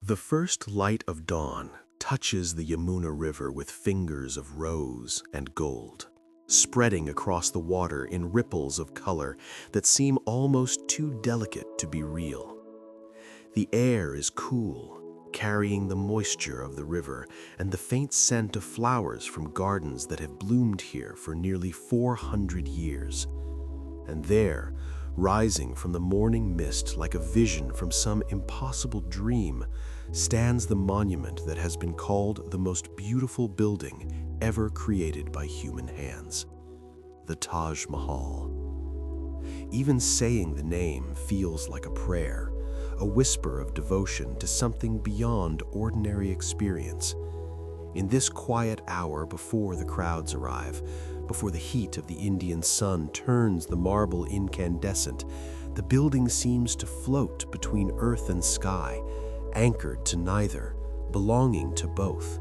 The first light of dawn touches the Yamuna River with fingers of rose and gold, spreading across the water in ripples of color that seem almost too delicate to be real. The air is cool, carrying the moisture of the river and the faint scent of flowers from gardens that have bloomed here for nearly 400 years. And there, rising from the morning mist like a vision from some impossible dream, stands the monument that has been called the most beautiful building ever created by human hands, the Taj Mahal. Even saying the name feels like a prayer, a whisper of devotion to something beyond ordinary experience. In this quiet hour before the crowds arrive, before the heat of the Indian sun turns the marble incandescent, the building seems to float between earth and sky, anchored to neither, belonging to both.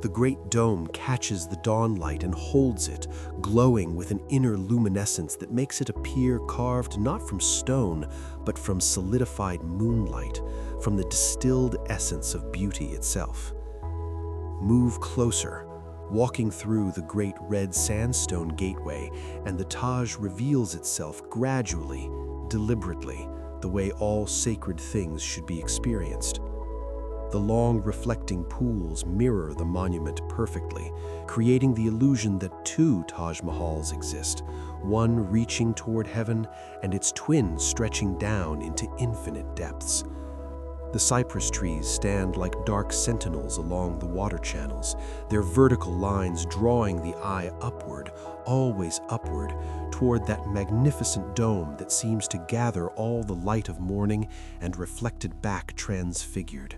The great dome catches the dawn light and holds it, glowing with an inner luminescence that makes it appear carved not from stone, but from solidified moonlight, from the distilled essence of beauty itself. Move closer, walking through the great red sandstone gateway, and the Taj reveals itself gradually, deliberately, the way all sacred things should be experienced. The long reflecting pools mirror the monument perfectly, creating the illusion that two Taj Mahals exist, one reaching toward heaven and its twin stretching down into infinite depths. The cypress trees stand like dark sentinels along the water channels, their vertical lines drawing the eye upward, always upward, toward that magnificent dome that seems to gather all the light of morning and reflect it back transfigured.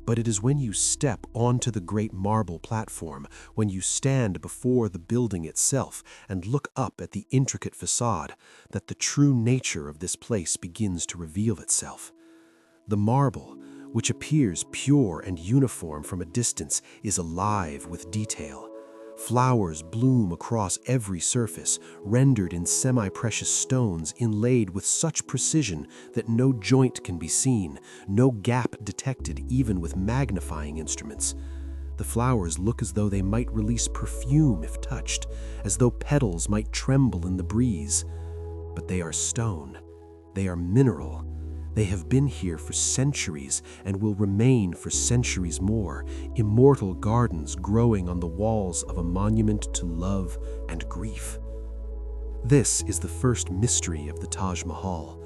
But it is when you step onto the great marble platform, when you stand before the building itself and look up at the intricate facade, that the true nature of this place begins to reveal itself. The marble, which appears pure and uniform from a distance, is alive with detail. Flowers bloom across every surface, rendered in semi-precious stones inlaid with such precision that no joint can be seen, no gap detected even with magnifying instruments. The flowers look as though they might release perfume if touched, as though petals might tremble in the breeze. But they are stone. They are mineral. They have been here for centuries and will remain for centuries more, immortal gardens growing on the walls of a monument to love and grief. This is the first mystery of the Taj Mahal.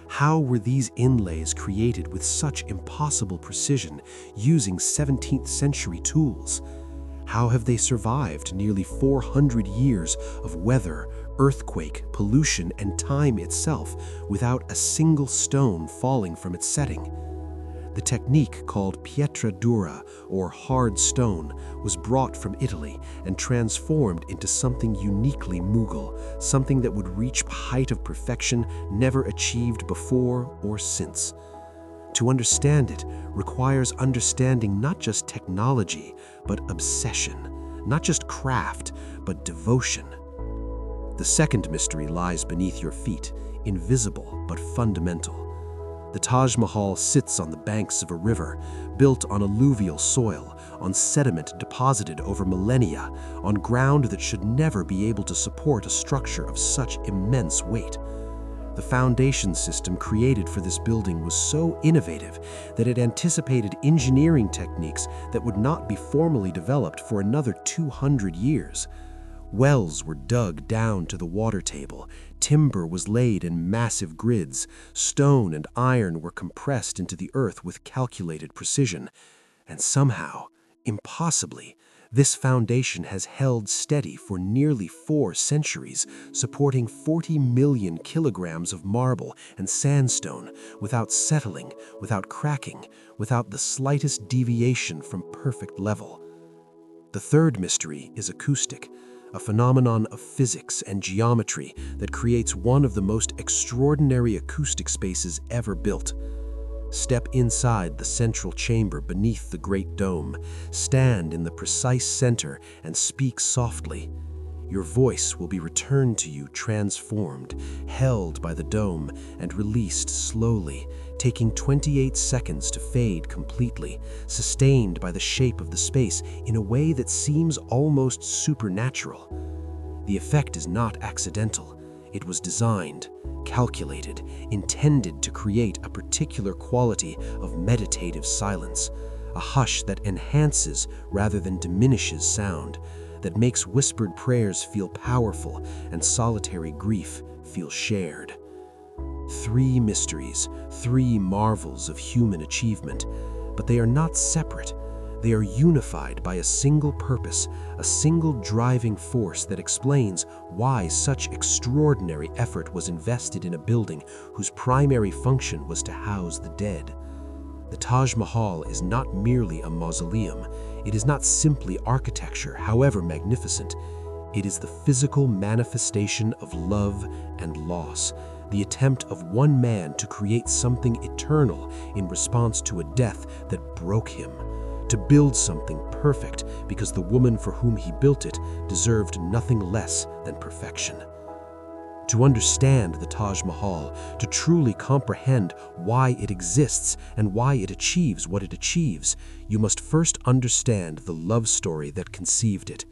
How were these inlays created with such impossible precision, using 17th century tools? How have they survived nearly 400 years of weather, earthquake, pollution, and time itself without a single stone falling from its setting? The technique called Pietra Dura, or hard stone, was brought from Italy and transformed into something uniquely Mughal, something that would reach a height of perfection never achieved before or since. To understand it requires understanding not just technology, but obsession, not just craft, but devotion. The second mystery lies beneath your feet, invisible but fundamental. The Taj Mahal sits on the banks of a river, built on alluvial soil, on sediment deposited over millennia, on ground that should never be able to support a structure of such immense weight. The foundation system created for this building was so innovative that it anticipated engineering techniques that would not be formally developed for another 200 years. Wells were dug down to the water table, timber was laid in massive grids, stone and iron were compressed into the earth with calculated precision, and somehow, impossibly, this foundation has held steady for nearly 4 centuries, supporting 40 million kilograms of marble and sandstone without settling, without cracking, without the slightest deviation from perfect level. The third mystery is acoustic, a phenomenon of physics and geometry that creates one of the most extraordinary acoustic spaces ever built. Step inside the central chamber beneath the great dome, stand in the precise center, and speak softly. Your voice will be returned to you transformed, held by the dome, and released slowly, taking 28 seconds to fade completely, sustained by the shape of the space in a way that seems almost supernatural. The effect is not accidental. It was designed, calculated, intended to create a particular quality of meditative silence, a hush that enhances rather than diminishes sound, that makes whispered prayers feel powerful and solitary grief feel shared. 3 mysteries, 3 marvels of human achievement, but they are not separate. They are unified by a single purpose, a single driving force that explains why such extraordinary effort was invested in a building whose primary function was to house the dead. The Taj Mahal is not merely a mausoleum. It is not simply architecture, however magnificent. It is the physical manifestation of love and loss, the attempt of one man to create something eternal in response to a death that broke him, to build something perfect because the woman for whom he built it deserved nothing less than perfection. To understand the Taj Mahal, to truly comprehend why it exists and why it achieves what it achieves, you must first understand the love story that conceived it.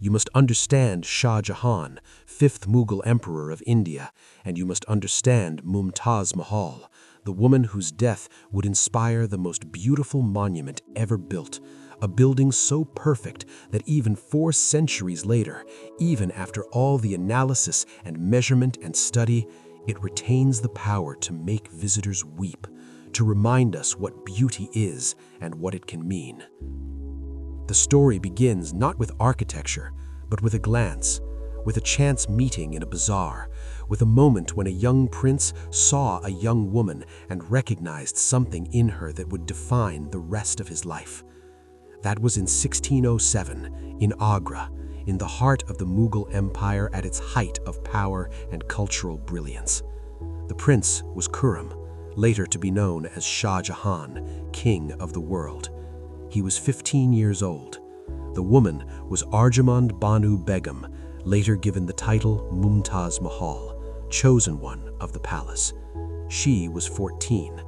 You must understand Shah Jahan, 5th Mughal Emperor of India, and you must understand Mumtaz Mahal, the woman whose death would inspire the most beautiful monument ever built, a building so perfect that even 4 centuries later, even after all the analysis and measurement and study, it retains the power to make visitors weep, to remind us what beauty is and what it can mean. The story begins not with architecture, but with a glance, with a chance meeting in a bazaar, with a moment when a young prince saw a young woman and recognized something in her that would define the rest of his life. That was in 1607, in Agra, in the heart of the Mughal Empire at its height of power and cultural brilliance. The prince was Khurram, later to be known as Shah Jahan, king of the world. He was 15 years old. The woman was Arjamand Banu Begum, later given the title Mumtaz Mahal, chosen one of the palace. She was 14.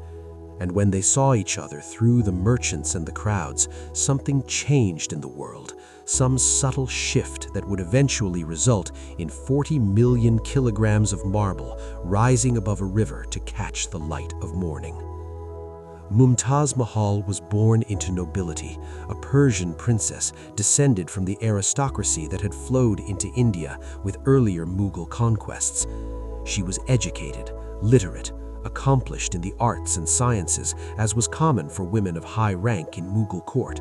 And when they saw each other through the merchants and the crowds, something changed in the world, some subtle shift that would eventually result in 40 million kilograms of marble rising above a river to catch the light of morning. Mumtaz Mahal was born into nobility, a Persian princess descended from the aristocracy that had flowed into India with earlier Mughal conquests. She was educated, literate, accomplished in the arts and sciences, as was common for women of high rank in Mughal court.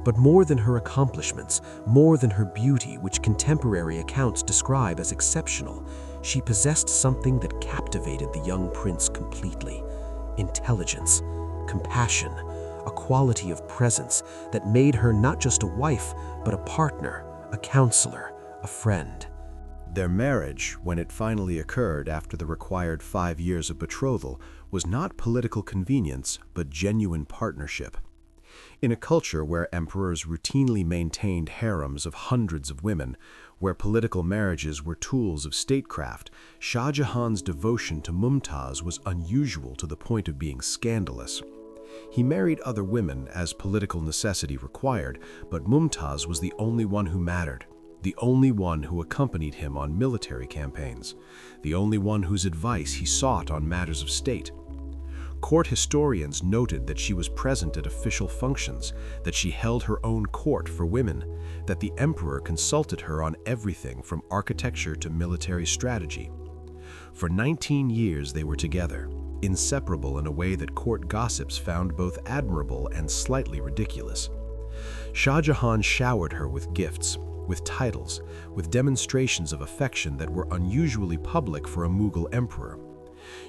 But more than her accomplishments, more than her beauty, which contemporary accounts describe as exceptional, she possessed something that captivated the young prince completely: intelligence, compassion, a quality of presence that made her not just a wife, but a partner, a counselor, a friend. Their marriage, when it finally occurred after the required 5 years of betrothal, was not political convenience, but genuine partnership. In a culture where emperors routinely maintained harems of hundreds of women, where political marriages were tools of statecraft, Shah Jahan's devotion to Mumtaz was unusual to the point of being scandalous. He married other women as political necessity required, but Mumtaz was the only one who mattered, the only one who accompanied him on military campaigns, the only one whose advice he sought on matters of state. Court historians noted that she was present at official functions, that she held her own court for women, that the emperor consulted her on everything from architecture to military strategy. For 19 years they were together, inseparable in a way that court gossips found both admirable and slightly ridiculous. Shah Jahan showered her with gifts, with titles, with demonstrations of affection that were unusually public for a Mughal emperor.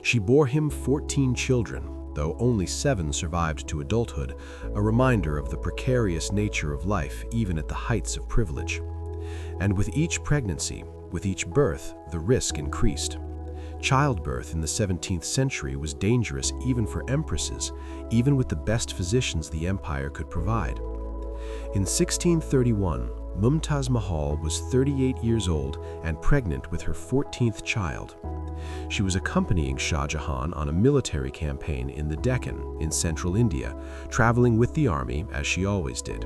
She bore him 14 children, though only 7 survived to adulthood, a reminder of the precarious nature of life even at the heights of privilege. And with each pregnancy, with each birth, the risk increased. Childbirth in the 17th century was dangerous even for empresses, even with the best physicians the empire could provide. In 1631, Mumtaz Mahal was 38 years old and pregnant with her 14th child. She was accompanying Shah Jahan on a military campaign in the Deccan, in central India, traveling with the army as she always did.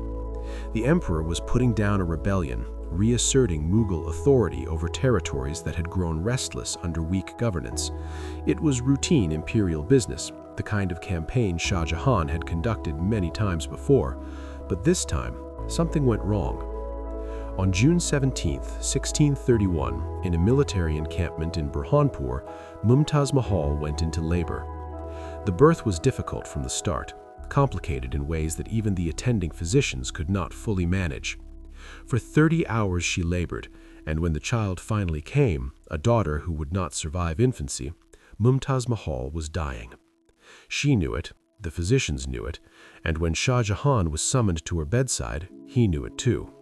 The emperor was putting down a rebellion, reasserting Mughal authority over territories that had grown restless under weak governance. It was routine imperial business, the kind of campaign Shah Jahan had conducted many times before, but this time, something went wrong. On June 17, 1631, in a military encampment in Burhanpur, Mumtaz Mahal went into labor. The birth was difficult from the start, complicated in ways that even the attending physicians could not fully manage. For 30 hours she labored, and when the child finally came, a daughter who would not survive infancy, Mumtaz Mahal was dying. She knew it, the physicians knew it, and when Shah Jahan was summoned to her bedside, he knew it too.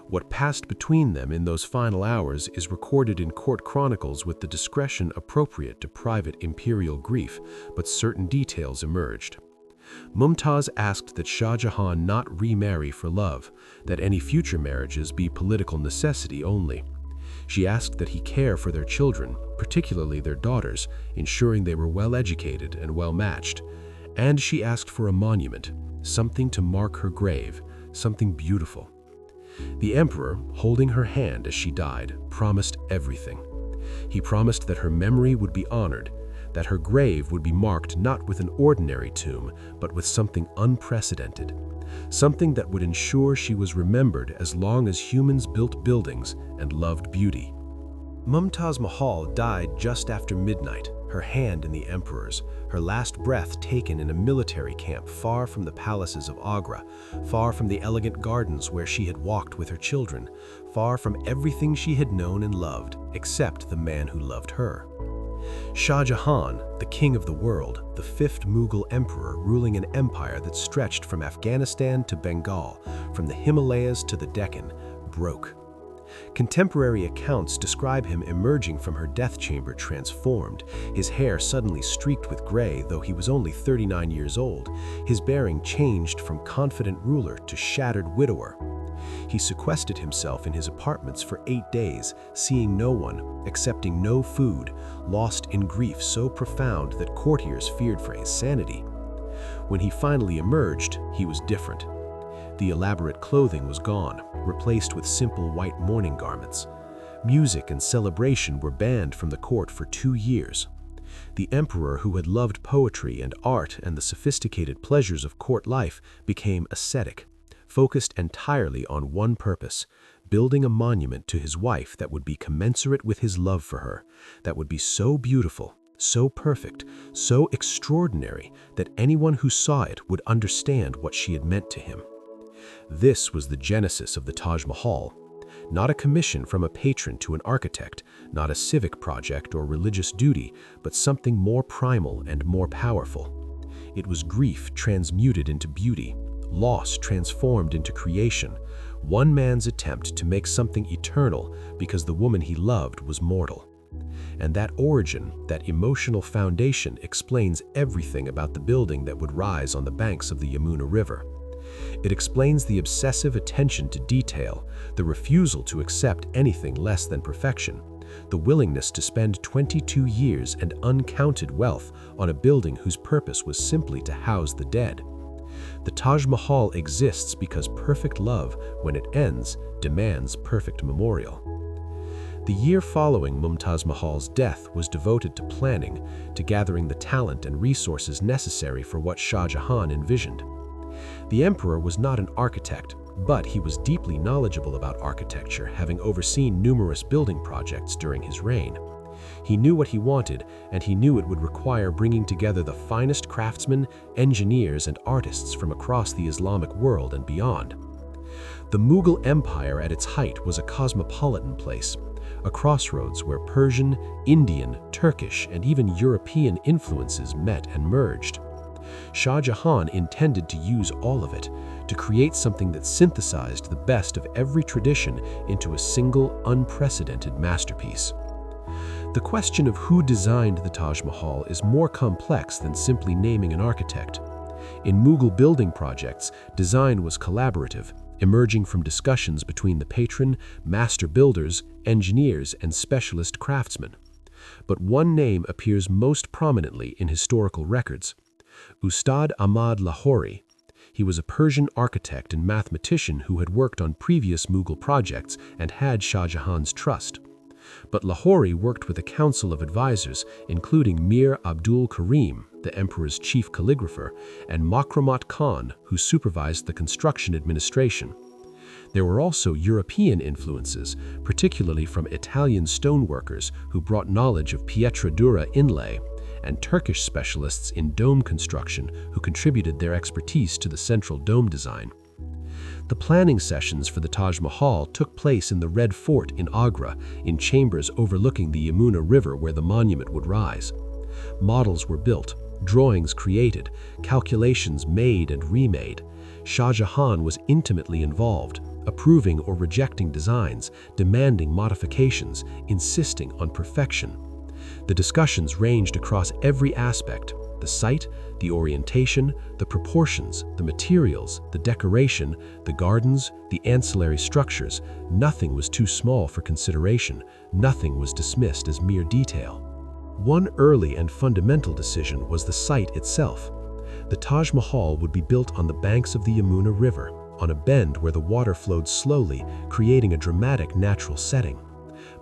What passed between them in those final hours is recorded in court chronicles with the discretion appropriate to private imperial grief, but certain details emerged. Mumtaz asked that Shah Jahan not remarry for love, that any future marriages be political necessity only. She asked that he care for their children, particularly their daughters, ensuring they were well educated and well matched. And she asked for a monument, something to mark her grave, something beautiful. The emperor, holding her hand as she died, promised everything. He promised that her memory would be honored, that her grave would be marked not with an ordinary tomb, but with something unprecedented, something that would ensure she was remembered as long as humans built buildings and loved beauty. Mumtaz Mahal died just after midnight, her hand in the emperor's, her last breath taken in a military camp far from the palaces of Agra, far from the elegant gardens where she had walked with her children, far from everything she had known and loved, except the man who loved her. Shah Jahan, the king of the world, the fifth Mughal emperor ruling an empire that stretched from Afghanistan to Bengal, from the Himalayas to the Deccan, broke. Contemporary accounts describe him emerging from her death chamber transformed, his hair suddenly streaked with gray though he was only 39 years old, his bearing changed from confident ruler to shattered widower. He sequestered himself in his apartments for 8 days, seeing no one, accepting no food, lost in grief so profound that courtiers feared for his sanity. When he finally emerged, he was different. The elaborate clothing was gone, replaced with simple white mourning garments. Music and celebration were banned from the court for 2 years. The emperor, who had loved poetry and art and the sophisticated pleasures of court life, became ascetic, focused entirely on one purpose, building a monument to his wife that would be commensurate with his love for her, that would be so beautiful, so perfect, so extraordinary that anyone who saw it would understand what she had meant to him. This was the genesis of the Taj Mahal, not a commission from a patron to an architect, not a civic project or religious duty, but something more primal and more powerful. It was grief transmuted into beauty, loss transformed into creation, one man's attempt to make something eternal because the woman he loved was mortal. And that origin, that emotional foundation, explains everything about the building that would rise on the banks of the Yamuna River. It explains the obsessive attention to detail, the refusal to accept anything less than perfection, the willingness to spend 22 years and uncounted wealth on a building whose purpose was simply to house the dead. The Taj Mahal exists because perfect love, when it ends, demands perfect memorial. The year following Mumtaz Mahal's death was devoted to planning, to gathering the talent and resources necessary for what Shah Jahan envisioned. The emperor was not an architect, but he was deeply knowledgeable about architecture, having overseen numerous building projects during his reign. He knew what he wanted, and he knew it would require bringing together the finest craftsmen, engineers, and artists from across the Islamic world and beyond. The Mughal Empire at its height was a cosmopolitan place, a crossroads where Persian, Indian, Turkish, and even European influences met and merged. Shah Jahan intended to use all of it, to create something that synthesized the best of every tradition into a single, unprecedented masterpiece. The question of who designed the Taj Mahal is more complex than simply naming an architect. In Mughal building projects, design was collaborative, emerging from discussions between the patron, master builders, engineers, and specialist craftsmen. But one name appears most prominently in historical records: Ustad Ahmad Lahori. He was a Persian architect and mathematician who had worked on previous Mughal projects and had Shah Jahan's trust. But Lahori worked with a council of advisors, including Mir Abdul Karim, the emperor's chief calligrapher, and Makramat Khan, who supervised the construction administration. There were also European influences, particularly from Italian stoneworkers who brought knowledge of Pietra Dura inlay, and Turkish specialists in dome construction who contributed their expertise to the central dome design. The planning sessions for the Taj Mahal took place in the Red Fort in Agra, in chambers overlooking the Yamuna River where the monument would rise. Models were built, drawings created, calculations made and remade. Shah Jahan was intimately involved, approving or rejecting designs, demanding modifications, insisting on perfection. The discussions ranged across every aspect: the site, the orientation, the proportions, the materials, the decoration, the gardens, the ancillary structures. Nothing was too small for consideration. Nothing was dismissed as mere detail. One early and fundamental decision was the site itself. The Taj Mahal would be built on the banks of the Yamuna River, on a bend where the water flowed slowly, creating a dramatic natural setting.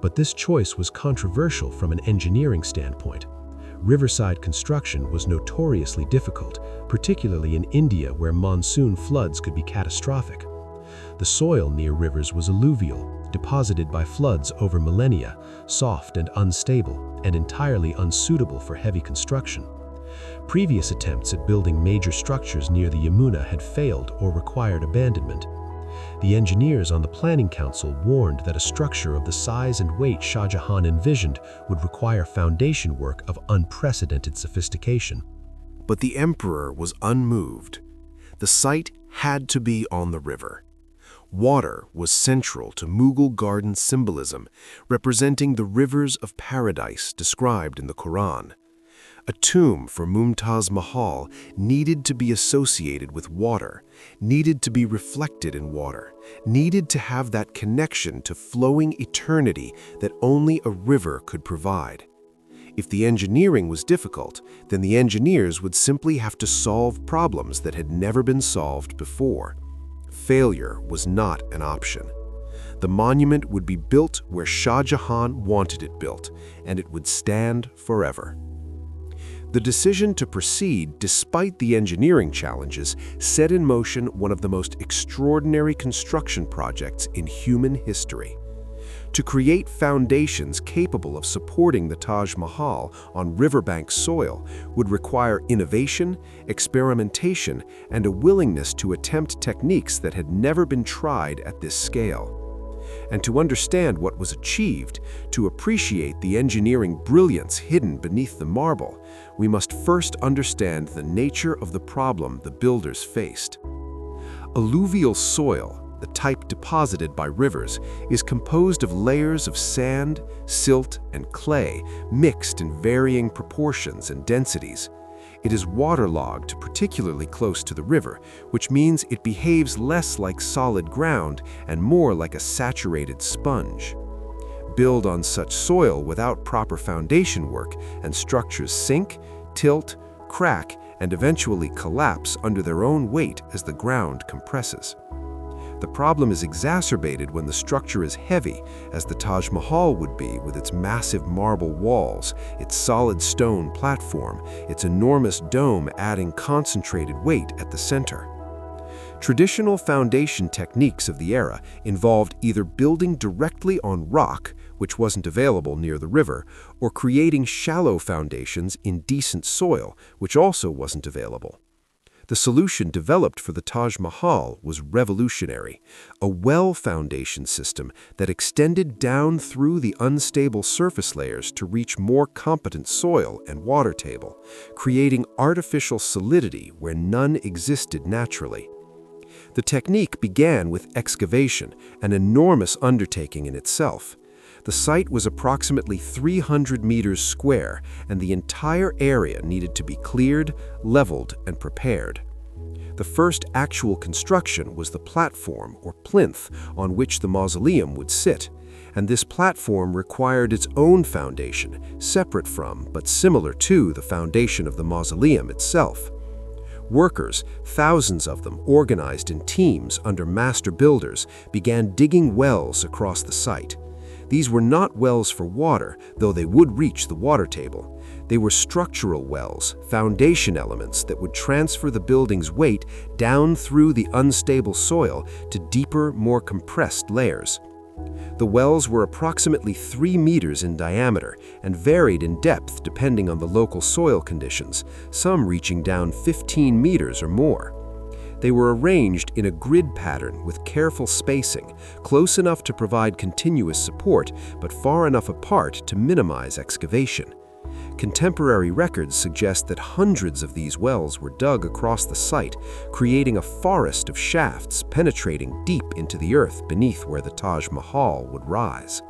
But this choice was controversial from an engineering standpoint. Riverside construction was notoriously difficult, particularly in India where monsoon floods could be catastrophic. The soil near rivers was alluvial, deposited by floods over millennia, soft and unstable, and entirely unsuitable for heavy construction. Previous attempts at building major structures near the Yamuna had failed or required abandonment. The engineers on the Planning Council warned that a structure of the size and weight Shah Jahan envisioned would require foundation work of unprecedented sophistication. But the emperor was unmoved. The site had to be on the river. Water was central to Mughal garden symbolism, representing the rivers of paradise described in the Quran. A tomb for Mumtaz Mahal needed to be associated with water, needed to be reflected in water, needed to have that connection to flowing eternity that only a river could provide. If the engineering was difficult, then the engineers would simply have to solve problems that had never been solved before. Failure was not an option. The monument would be built where Shah Jahan wanted it built, and it would stand forever. The decision to proceed despite the engineering challenges set in motion one of the most extraordinary construction projects in human history. To create foundations capable of supporting the Taj Mahal on riverbank soil would require innovation, experimentation, and a willingness to attempt techniques that had never been tried at this scale. And to understand what was achieved, to appreciate the engineering brilliance hidden beneath the marble, we must first understand the nature of the problem the builders faced. Alluvial soil, the type deposited by rivers, is composed of layers of sand, silt, and clay mixed in varying proportions and densities. It is waterlogged particularly close to the river, which means it behaves less like solid ground and more like a saturated sponge. Build on such soil without proper foundation work, and structures sink, tilt, crack, and eventually collapse under their own weight as the ground compresses. The problem is exacerbated when the structure is heavy, as the Taj Mahal would be with its massive marble walls, its solid stone platform, its enormous dome adding concentrated weight at the center. Traditional foundation techniques of the era involved either building directly on rock, which wasn't available near the river, or creating shallow foundations in decent soil, which also wasn't available. The solution developed for the Taj Mahal was revolutionary, a well foundation system that extended down through the unstable surface layers to reach more competent soil and water table, creating artificial solidity where none existed naturally. The technique began with excavation, an enormous undertaking in itself. The site was approximately 300 meters square, and the entire area needed to be cleared, leveled, and prepared. The first actual construction was the platform or plinth on which the mausoleum would sit, and this platform required its own foundation, separate from but similar to the foundation of the mausoleum itself. Workers, thousands of them organized in teams under master builders, began digging wells across the site. These were not wells for water, though they would reach the water table. They were structural wells, foundation elements that would transfer the building's weight down through the unstable soil to deeper, more compressed layers. The wells were approximately 3 meters in diameter and varied in depth depending on the local soil conditions, some reaching down 15 meters or more. They were arranged in a grid pattern with careful spacing, close enough to provide continuous support, but far enough apart to minimize excavation. Contemporary records suggest that hundreds of these wells were dug across the site, creating a forest of shafts penetrating deep into the earth beneath where the Taj Mahal would rise.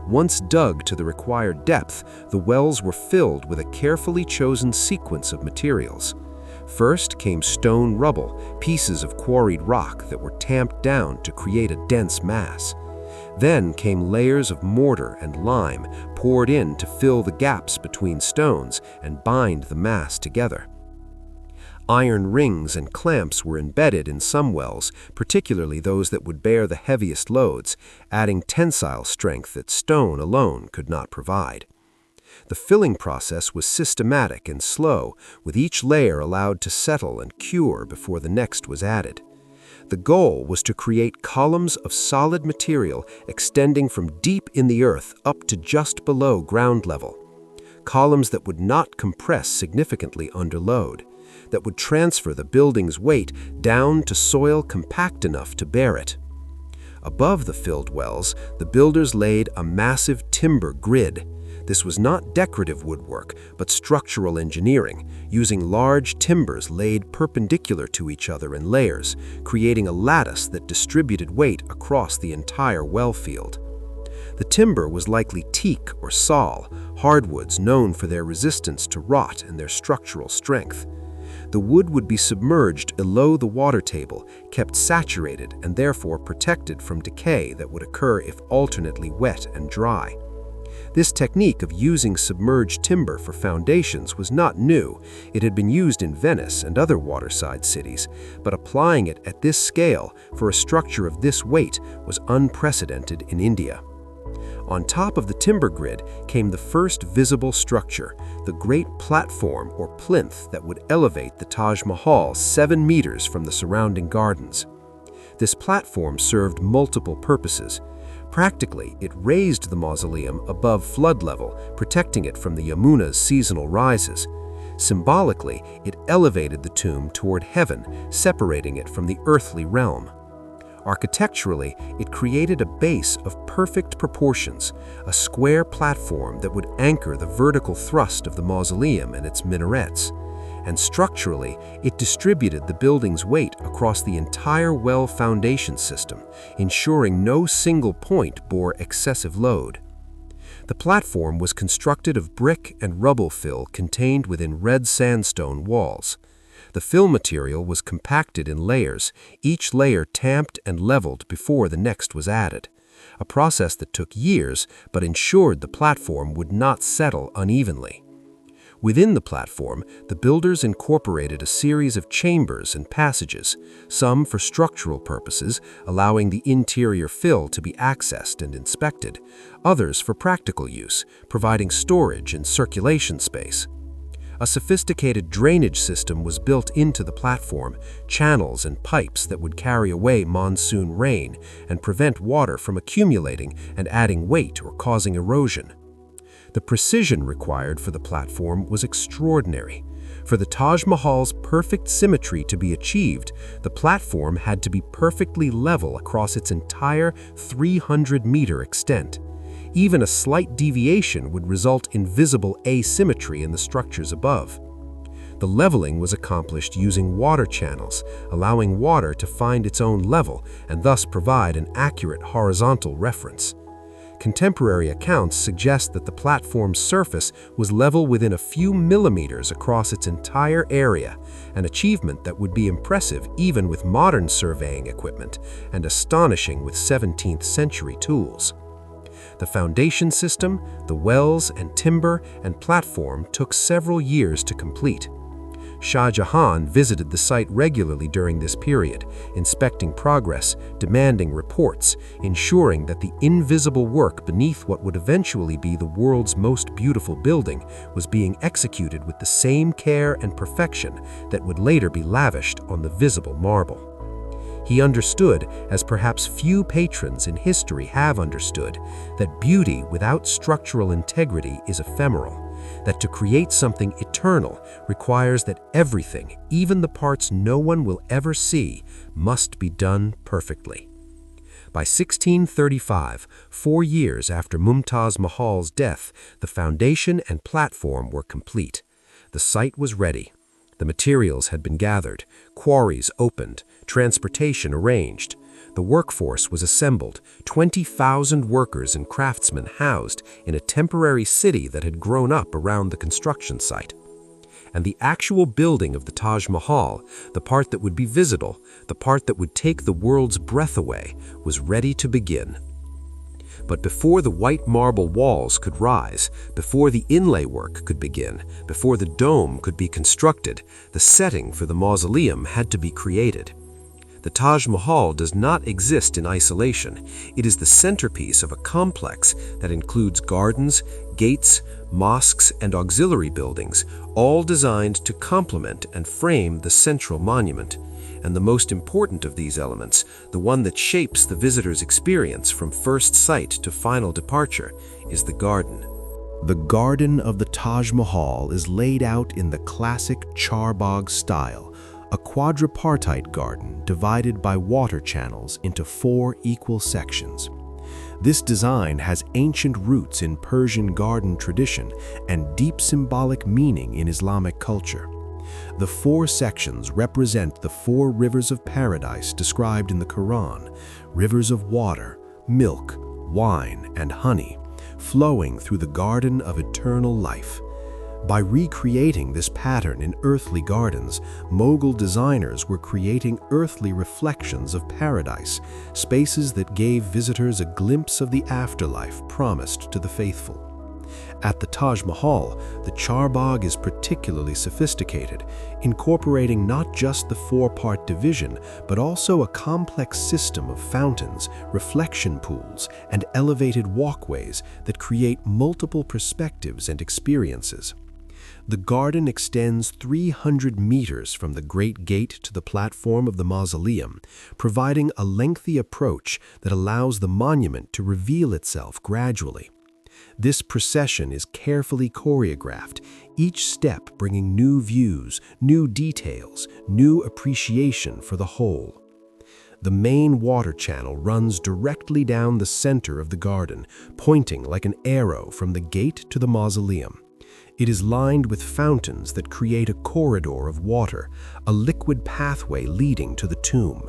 Once dug to the required depth, the wells were filled with a carefully chosen sequence of materials. First came stone rubble, pieces of quarried rock that were tamped down to create a dense mass. Then came layers of mortar and lime poured in to fill the gaps between stones and bind the mass together. Iron rings and clamps were embedded in some wells, particularly those that would bear the heaviest loads, adding tensile strength that stone alone could not provide. The filling process was systematic and slow, with each layer allowed to settle and cure before the next was added. The goal was to create columns of solid material extending from deep in the earth up to just below ground level. Columns that would not compress significantly under load, that would transfer the building's weight down to soil compact enough to bear it. Above the filled wells, the builders laid a massive timber grid. This was not decorative woodwork, but structural engineering, using large timbers laid perpendicular to each other in layers, creating a lattice that distributed weight across the entire well field. The timber was likely teak or sal, hardwoods known for their resistance to rot and their structural strength. The wood would be submerged below the water table, kept saturated and therefore protected from decay that would occur if alternately wet and dry. This technique of using submerged timber for foundations was not new. It had been used in Venice and other waterside cities, but applying it at this scale for a structure of this weight was unprecedented in India. On top of the timber grid came the first visible structure, the great platform or plinth that would elevate the Taj Mahal 7 meters from the surrounding gardens. This platform served multiple purposes. Practically, it raised the mausoleum above flood level, protecting it from the Yamuna's seasonal rises. Symbolically, it elevated the tomb toward heaven, separating it from the earthly realm. Architecturally, it created a base of perfect proportions, a square platform that would anchor the vertical thrust of the mausoleum and its minarets. And structurally, it distributed the building's weight across the entire well foundation system, ensuring no single point bore excessive load. The platform was constructed of brick and rubble fill contained within red sandstone walls. The fill material was compacted in layers, each layer tamped and leveled before the next was added, a process that took years but ensured the platform would not settle unevenly. Within the platform, the builders incorporated a series of chambers and passages, some for structural purposes, allowing the interior fill to be accessed and inspected, others for practical use, providing storage and circulation space. A sophisticated drainage system was built into the platform, channels and pipes that would carry away monsoon rain and prevent water from accumulating and adding weight or causing erosion. The precision required for the platform was extraordinary. For the Taj Mahal's perfect symmetry to be achieved, the platform had to be perfectly level across its entire 300-meter extent. Even a slight deviation would result in visible asymmetry in the structures above. The leveling was accomplished using water channels, allowing water to find its own level and thus provide an accurate horizontal reference. Contemporary accounts suggest that the platform's surface was level within a few millimeters across its entire area, an achievement that would be impressive even with modern surveying equipment and astonishing with 17th century tools. The foundation system, the wells and timber and platform took several years to complete. Shah Jahan visited the site regularly during this period, inspecting progress, demanding reports, ensuring that the invisible work beneath what would eventually be the world's most beautiful building was being executed with the same care and perfection that would later be lavished on the visible marble. He understood, as perhaps few patrons in history have understood, that beauty without structural integrity is ephemeral, that to create something eternal requires that everything, even the parts no one will ever see, must be done perfectly. By 1635, 4 years after Mumtaz Mahal's death, the foundation and platform were complete. The site was ready. The materials had been gathered, quarries opened, transportation arranged. The workforce was assembled, 20,000 workers and craftsmen housed in a temporary city that had grown up around the construction site. And the actual building of the Taj Mahal, the part that would be visible, the part that would take the world's breath away, was ready to begin. But before the white marble walls could rise, before the inlay work could begin, before the dome could be constructed, the setting for the mausoleum had to be created. The Taj Mahal does not exist in isolation. It is the centerpiece of a complex that includes gardens, gates, mosques, and auxiliary buildings, all designed to complement and frame the central monument. And the most important of these elements, the one that shapes the visitor's experience from first sight to final departure, is the garden. The garden of the Taj Mahal is laid out in the classic charbagh style, a quadripartite garden divided by water channels into 4 equal sections. This design has ancient roots in Persian garden tradition and deep symbolic meaning in Islamic culture. The 4 sections represent the 4 rivers of paradise described in the Quran, rivers of water, milk, wine, and honey, flowing through the garden of eternal life. By recreating this pattern in earthly gardens, Mughal designers were creating earthly reflections of paradise, spaces that gave visitors a glimpse of the afterlife promised to the faithful. At the Taj Mahal, the charbagh is particularly sophisticated, incorporating not just the 4-part division, but also a complex system of fountains, reflection pools, and elevated walkways that create multiple perspectives and experiences. The garden extends 300 meters from the Great Gate to the platform of the mausoleum, providing a lengthy approach that allows the monument to reveal itself gradually. This procession is carefully choreographed, each step bringing new views, new details, new appreciation for the whole. The main water channel runs directly down the center of the garden, pointing like an arrow from the gate to the mausoleum. It is lined with fountains that create a corridor of water, a liquid pathway leading to the tomb.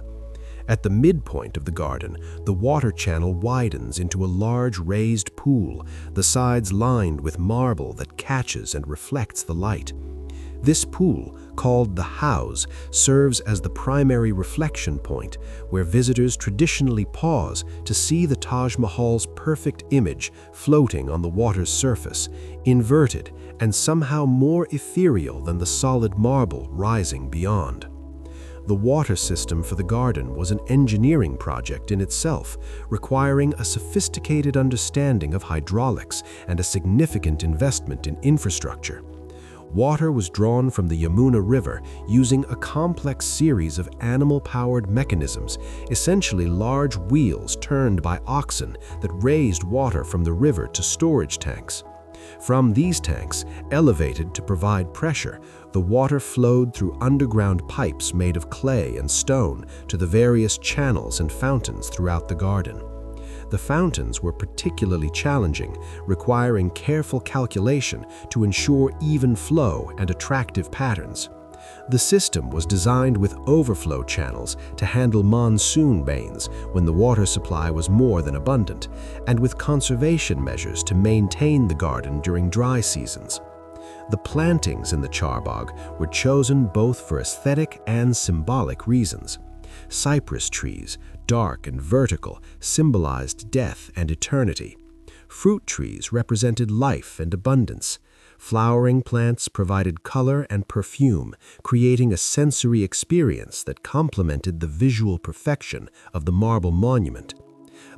At the midpoint of the garden, the water channel widens into a large raised pool, the sides lined with marble that catches and reflects the light. This pool, called the Hauz, serves as the primary reflection point, where visitors traditionally pause to see the Taj Mahal's perfect image floating on the water's surface, inverted and somehow more ethereal than the solid marble rising beyond. The water system for the garden was an engineering project in itself, requiring a sophisticated understanding of hydraulics and a significant investment in infrastructure. Water was drawn from the Yamuna River using a complex series of animal-powered mechanisms, essentially large wheels turned by oxen that raised water from the river to storage tanks. From these tanks, elevated to provide pressure, the water flowed through underground pipes made of clay and stone to the various channels and fountains throughout the garden. The fountains were particularly challenging, requiring careful calculation to ensure even flow and attractive patterns. The system was designed with overflow channels to handle monsoon rains when the water supply was more than abundant, and with conservation measures to maintain the garden during dry seasons. The plantings in the charbagh were chosen both for aesthetic and symbolic reasons. Cypress trees, dark and vertical, symbolized death and eternity. Fruit trees represented life and abundance. Flowering plants provided color and perfume, creating a sensory experience that complemented the visual perfection of the marble monument.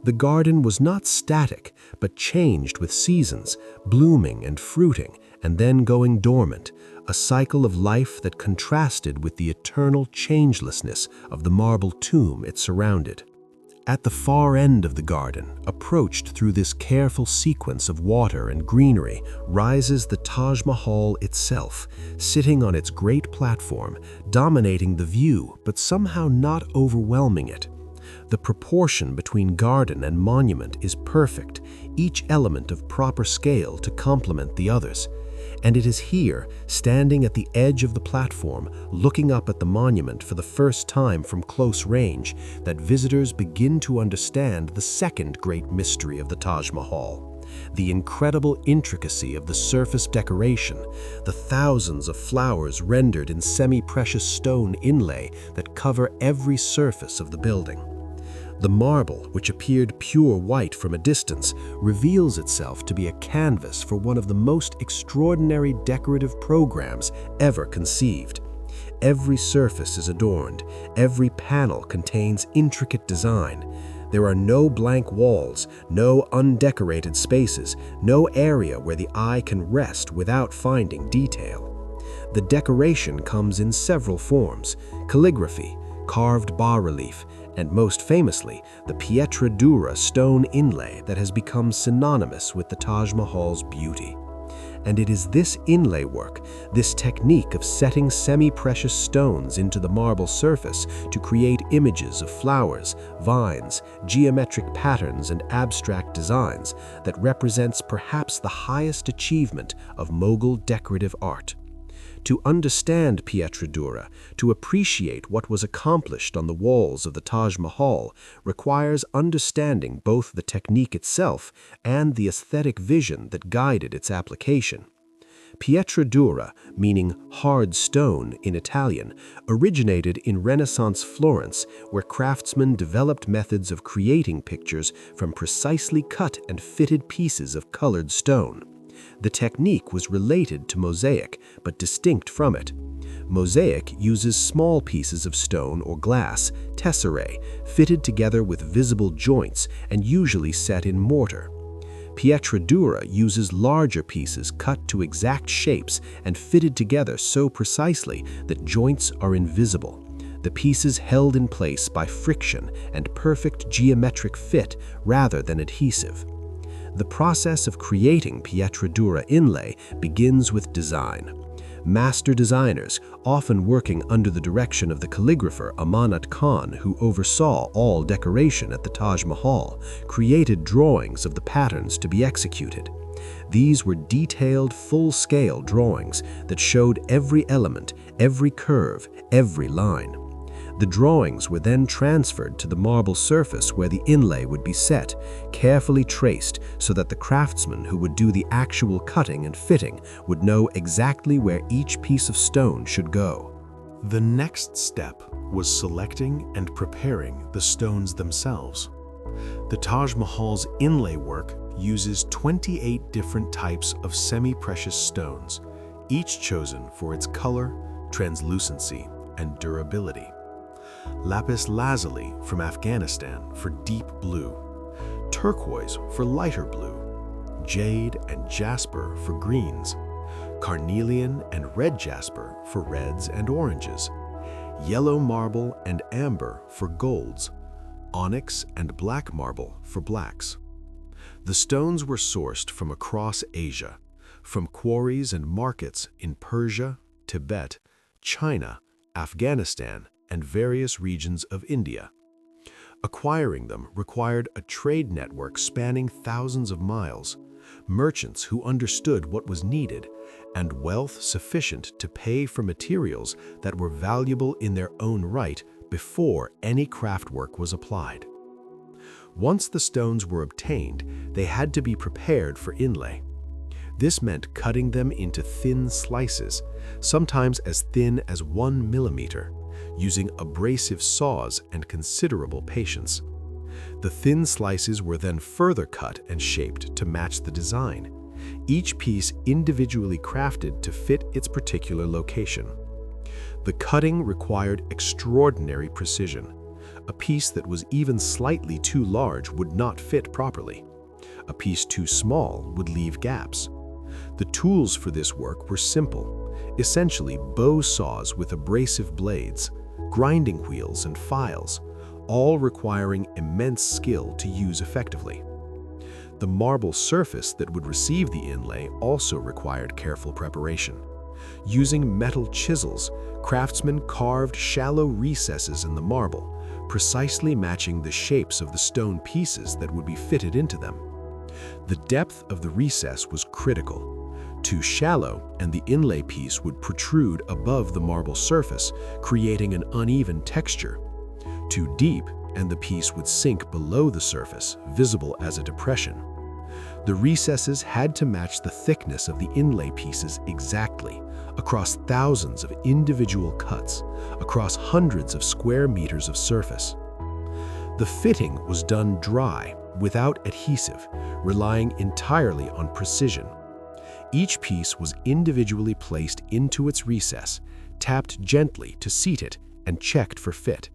The garden was not static, but changed with seasons, blooming and fruiting, and then going dormant, a cycle of life that contrasted with the eternal changelessness of the marble tomb it surrounded. At the far end of the garden, approached through this careful sequence of water and greenery, rises the Taj Mahal itself, sitting on its great platform, dominating the view but somehow not overwhelming it. The proportion between garden and monument is perfect, each element of proper scale to complement the others. And it is here, standing at the edge of the platform, looking up at the monument for the first time from close range, that visitors begin to understand the second great mystery of the Taj Mahal. The incredible intricacy of the surface decoration, the thousands of flowers rendered in semi-precious stone inlay that cover every surface of the building. The marble, which appeared pure white from a distance, reveals itself to be a canvas for one of the most extraordinary decorative programs ever conceived. Every surface is adorned, every panel contains intricate design. There are no blank walls, no undecorated spaces, no area where the eye can rest without finding detail. The decoration comes in several forms: calligraphy, carved bas-relief, and most famously, the Pietra Dura stone inlay that has become synonymous with the Taj Mahal's beauty. And it is this inlay work, this technique of setting semi-precious stones into the marble surface to create images of flowers, vines, geometric patterns, and abstract designs that represents perhaps the highest achievement of Mughal decorative art. To understand Pietra Dura, to appreciate what was accomplished on the walls of the Taj Mahal, requires understanding both the technique itself and the aesthetic vision that guided its application. Pietra Dura, meaning hard stone in Italian, originated in Renaissance Florence, where craftsmen developed methods of creating pictures from precisely cut and fitted pieces of colored stone. The technique was related to mosaic, but distinct from it. Mosaic uses small pieces of stone or glass, tesserae, fitted together with visible joints and usually set in mortar. Pietra Dura uses larger pieces cut to exact shapes and fitted together so precisely that joints are invisible. The pieces held in place by friction and perfect geometric fit rather than adhesive. The process of creating Pietra Dura inlay begins with design. Master designers, often working under the direction of the calligrapher Amanat Khan, who oversaw all decoration at the Taj Mahal, created drawings of the patterns to be executed. These were detailed, full-scale drawings that showed every element, every curve, every line. The drawings were then transferred to the marble surface where the inlay would be set, carefully traced so that the craftsman who would do the actual cutting and fitting would know exactly where each piece of stone should go. The next step was selecting and preparing the stones themselves. The Taj Mahal's inlay work uses 28 different types of semi-precious stones, each chosen for its color, translucency, and durability. Lapis lazuli from Afghanistan for deep blue, turquoise for lighter blue, jade and jasper for greens, carnelian and red jasper for reds and oranges, yellow marble and amber for golds, onyx and black marble for blacks. The stones were sourced from across Asia, from quarries and markets in Persia, Tibet, China, Afghanistan, and various regions of India. Acquiring them required a trade network spanning thousands of miles, merchants who understood what was needed, and wealth sufficient to pay for materials that were valuable in their own right before any craftwork was applied. Once the stones were obtained, they had to be prepared for inlay. This meant cutting them into thin slices, sometimes as thin as 1 millimeter, using abrasive saws and considerable patience. The thin slices were then further cut and shaped to match the design, each piece individually crafted to fit its particular location. The cutting required extraordinary precision. A piece that was even slightly too large would not fit properly. A piece too small would leave gaps. The tools for this work were simple, essentially bow saws with abrasive blades, grinding wheels and files, all requiring immense skill to use effectively. The marble surface that would receive the inlay also required careful preparation. Using metal chisels, craftsmen carved shallow recesses in the marble, precisely matching the shapes of the stone pieces that would be fitted into them. The depth of the recess was critical. Too shallow, and the inlay piece would protrude above the marble surface, creating an uneven texture. Too deep, and the piece would sink below the surface, visible as a depression. The recesses had to match the thickness of the inlay pieces exactly, across thousands of individual cuts, across hundreds of square meters of surface. The fitting was done dry, without adhesive, relying entirely on precision. Each piece was individually placed into its recess, tapped gently to seat it, and checked for fit.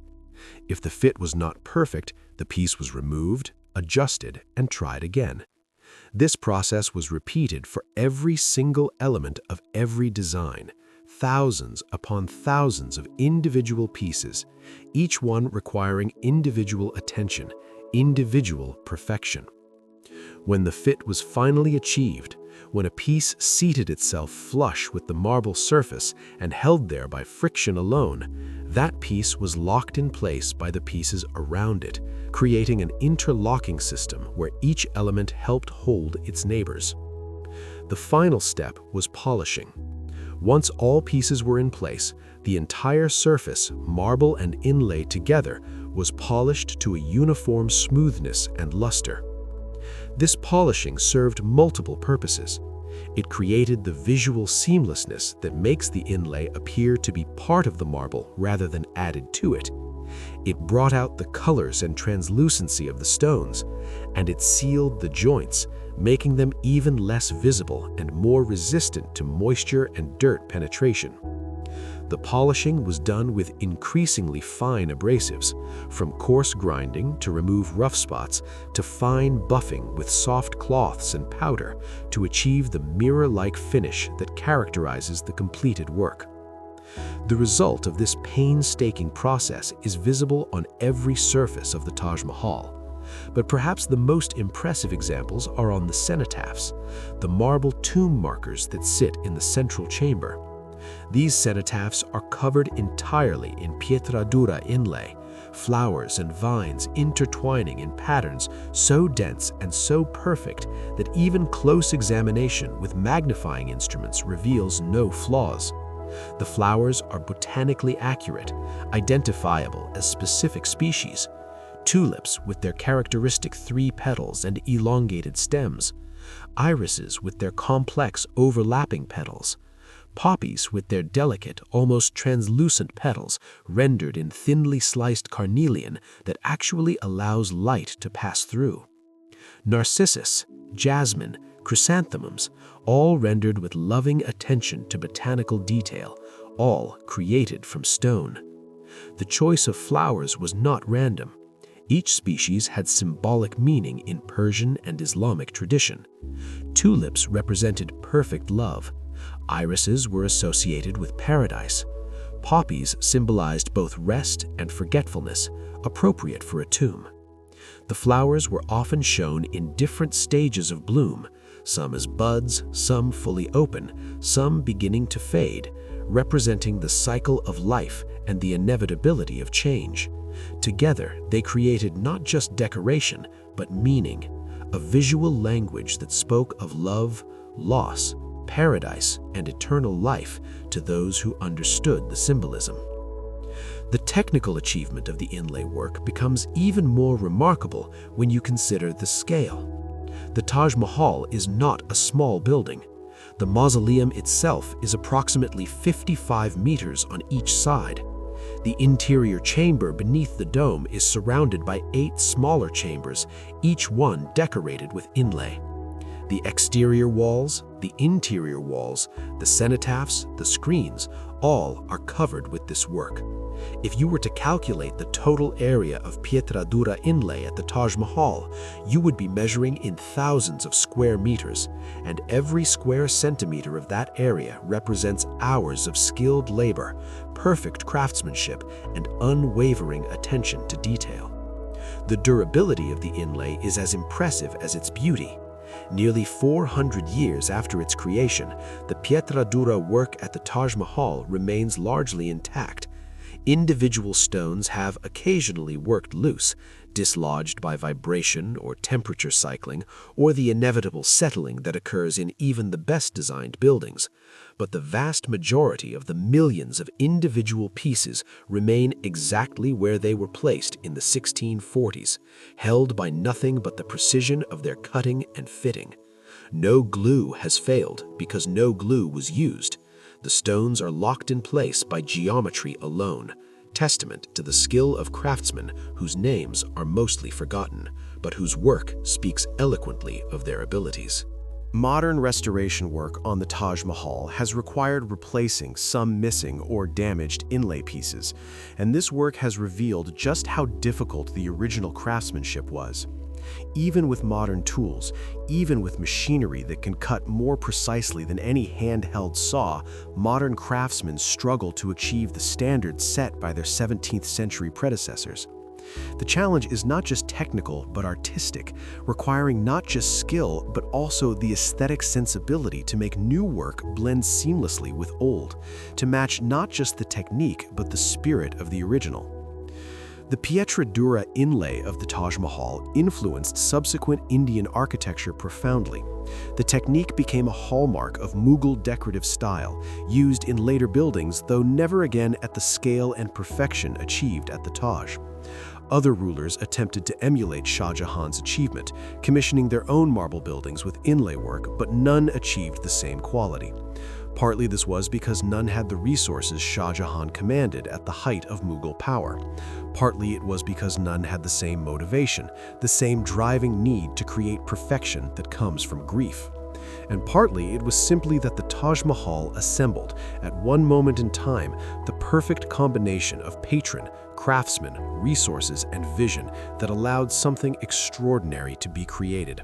If the fit was not perfect, the piece was removed, adjusted, and tried again. This process was repeated for every single element of every design, thousands upon thousands of individual pieces, each one requiring individual attention, individual perfection. When the fit was finally achieved, when a piece seated itself flush with the marble surface and held there by friction alone, that piece was locked in place by the pieces around it, creating an interlocking system where each element helped hold its neighbors. The final step was polishing. Once all pieces were in place, the entire surface, marble and inlay together, was polished to a uniform smoothness and luster. This polishing served multiple purposes. It created the visual seamlessness that makes the inlay appear to be part of the marble rather than added to it. It brought out the colors and translucency of the stones, and it sealed the joints, making them even less visible and more resistant to moisture and dirt penetration. The polishing was done with increasingly fine abrasives, from coarse grinding to remove rough spots to fine buffing with soft cloths and powder to achieve the mirror-like finish that characterizes the completed work. The result of this painstaking process is visible on every surface of the Taj Mahal. But perhaps the most impressive examples are on the cenotaphs, the marble tomb markers that sit in the central chamber. These cenotaphs are covered entirely in Pietra Dura inlay, flowers and vines intertwining in patterns so dense and so perfect that even close examination with magnifying instruments reveals no flaws. The flowers are botanically accurate, identifiable as specific species. Tulips with their characteristic 3 petals and elongated stems, irises with their complex overlapping petals, poppies with their delicate, almost translucent petals rendered in thinly sliced carnelian that actually allows light to pass through. Narcissus, jasmine, chrysanthemums, all rendered with loving attention to botanical detail, all created from stone. The choice of flowers was not random. Each species had symbolic meaning in Persian and Islamic tradition. Tulips represented perfect love. Irises were associated with paradise. Poppies symbolized both rest and forgetfulness, appropriate for a tomb. The flowers were often shown in different stages of bloom, some as buds, some fully open, some beginning to fade, representing the cycle of life and the inevitability of change. Together, they created not just decoration, but meaning, a visual language that spoke of love, loss, paradise, and eternal life to those who understood the symbolism. The technical achievement of the inlay work becomes even more remarkable when you consider the scale. The Taj Mahal is not a small building. The mausoleum itself is approximately 55 meters on each side. The interior chamber beneath the dome is surrounded by 8 smaller chambers, each one decorated with inlay. The exterior walls, the interior walls, the cenotaphs, the screens, all are covered with this work. If you were to calculate the total area of Pietra Dura inlay at the Taj Mahal, you would be measuring in thousands of square meters, and every square centimeter of that area represents hours of skilled labor, perfect craftsmanship, and unwavering attention to detail. The durability of the inlay is as impressive as its beauty. Nearly 400 years after its creation, the Pietra Dura work at the Taj Mahal remains largely intact. Individual stones have occasionally worked loose, dislodged by vibration or temperature cycling, or the inevitable settling that occurs in even the best designed buildings. But the vast majority of the millions of individual pieces remain exactly where they were placed in the 1640s, held by nothing but the precision of their cutting and fitting. No glue has failed because no glue was used. The stones are locked in place by geometry alone, testament to the skill of craftsmen whose names are mostly forgotten, but whose work speaks eloquently of their abilities. Modern restoration work on the Taj Mahal has required replacing some missing or damaged inlay pieces, and this work has revealed just how difficult the original craftsmanship was. Even with modern tools, even with machinery that can cut more precisely than any handheld saw, modern craftsmen struggle to achieve the standards set by their 17th century predecessors. The challenge is not just technical but artistic, requiring not just skill but also the aesthetic sensibility to make new work blend seamlessly with old, to match not just the technique but the spirit of the original. The Pietra Dura inlay of the Taj Mahal influenced subsequent Indian architecture profoundly. The technique became a hallmark of Mughal decorative style, used in later buildings, though never again at the scale and perfection achieved at the Taj. Other rulers attempted to emulate Shah Jahan's achievement, commissioning their own marble buildings with inlay work, but none achieved the same quality. Partly this was because none had the resources Shah Jahan commanded at the height of Mughal power. Partly it was because none had the same motivation, the same driving need to create perfection that comes from grief. And partly it was simply that the Taj Mahal assembled, at one moment in time, the perfect combination of patron, craftsman, resources, and vision that allowed something extraordinary to be created.